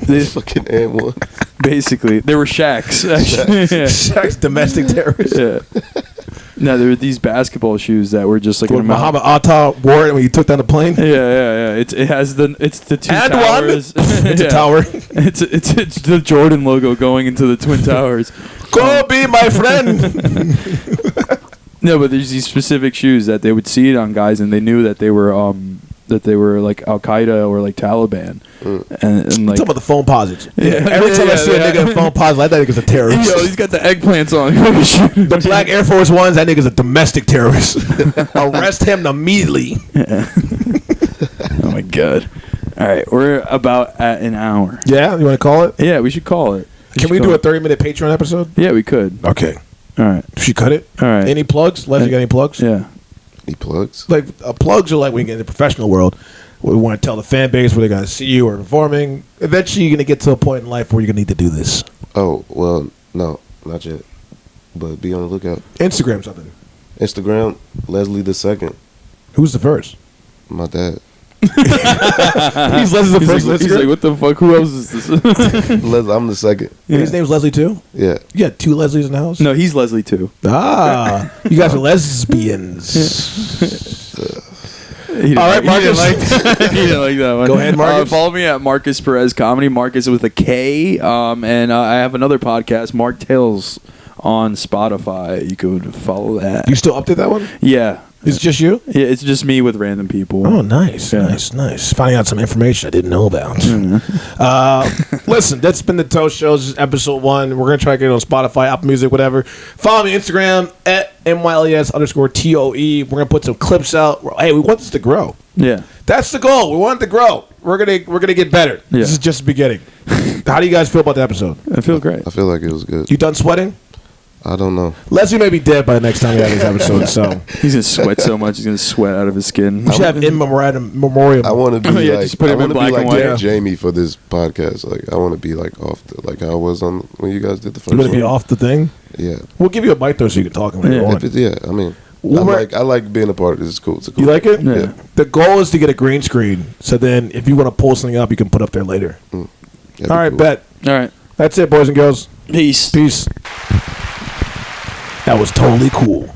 they, Fucking and one. basically they were Shaq's. Actually. Yeah. Shaq's domestic terrorist. Yeah. No, there were these basketball shoes that were just like an When amount. Muhammad Atta wore it when you took down the plane. Yeah. It has it's the two And towers. one. It's a Yeah. tower. It's the Jordan logo going into the twin towers. Go be my friend. No, but there's these specific shoes that they would see it on guys, and they knew that they were like Al Qaeda or like Taliban, and like Talk about the phone posits. Yeah. Every time I Yeah, see a yeah. nigga in phone posits, that nigga's a terrorist. yo, he's got the eggplants on. The black Air Force Ones, that nigga's a domestic terrorist. Arrest him immediately. Oh my god! All right, we're about at an hour. Yeah, you want to call it? Yeah, we should call it. Can we do a 30-minute Patreon episode? Yeah, we could. Okay. All right. Should cut it? All right. Any plugs? Les, you got any plugs? Yeah. Any plugs? Like, plugs are like when you get in the professional world. We want to tell the fan base where they're going to see you or performing. Eventually, you're going to get to a point in life where you're going to need to do this. Oh, well, no, not yet. But be on the lookout. Instagram something. Instagram, Leslie the Second. Who's the first? My dad. He's Leslie the first. He's like, what the fuck? Who else is this? I'm the second. His name's Leslie too? Yeah. You got two Leslies in the house? No, he's Leslie too. Ah, you guys are lesbians. He didn't All right, he didn't Marcus. like he didn't like that one. Go ahead, Marcus. Follow me at Markus Perez Comedy. Marcus with a K. And I have another podcast, Mark Tales, on Spotify. You could follow that. You still update that one? Yeah. It's just you? Yeah, it's just me with random people. Oh, nice, Yeah. nice. Finding out some information I didn't know about. Listen, that's been the Toe Show. This is episode 1. We're going to try to get it on Spotify, Apple Music, whatever. Follow me on Instagram at MYLES_TOE. We're going to put some clips out. Hey, we want this to grow. Yeah. That's the goal. We want it to grow. We're gonna get better. Yeah. This is just the beginning. How do you guys feel about the episode? I feel great. I feel like it was good. You done sweating? I don't know. Leslie may be dead by the next time we have this episode, so He's going to sweat so much, he's going to sweat out of his skin. we should have in memoriam. I want to be Yeah, like just put I him in want to be black like and white. Nick Jamie for this podcast. Like I want to be like off the, like I was on when you guys did the first You want to be one. off the thing? Yeah. We'll give you a mic though, so you can talk later Yeah. on. If it, yeah. I mean, Well, I like being a part of this. It's cool. It's a cool. You like it? Yeah. The goal is to get a green screen, so then if you want to pull something up, you can put up there later. That'd be All right, cool. bet. All right. That's it, boys and girls. Peace. Peace. That was totally cool.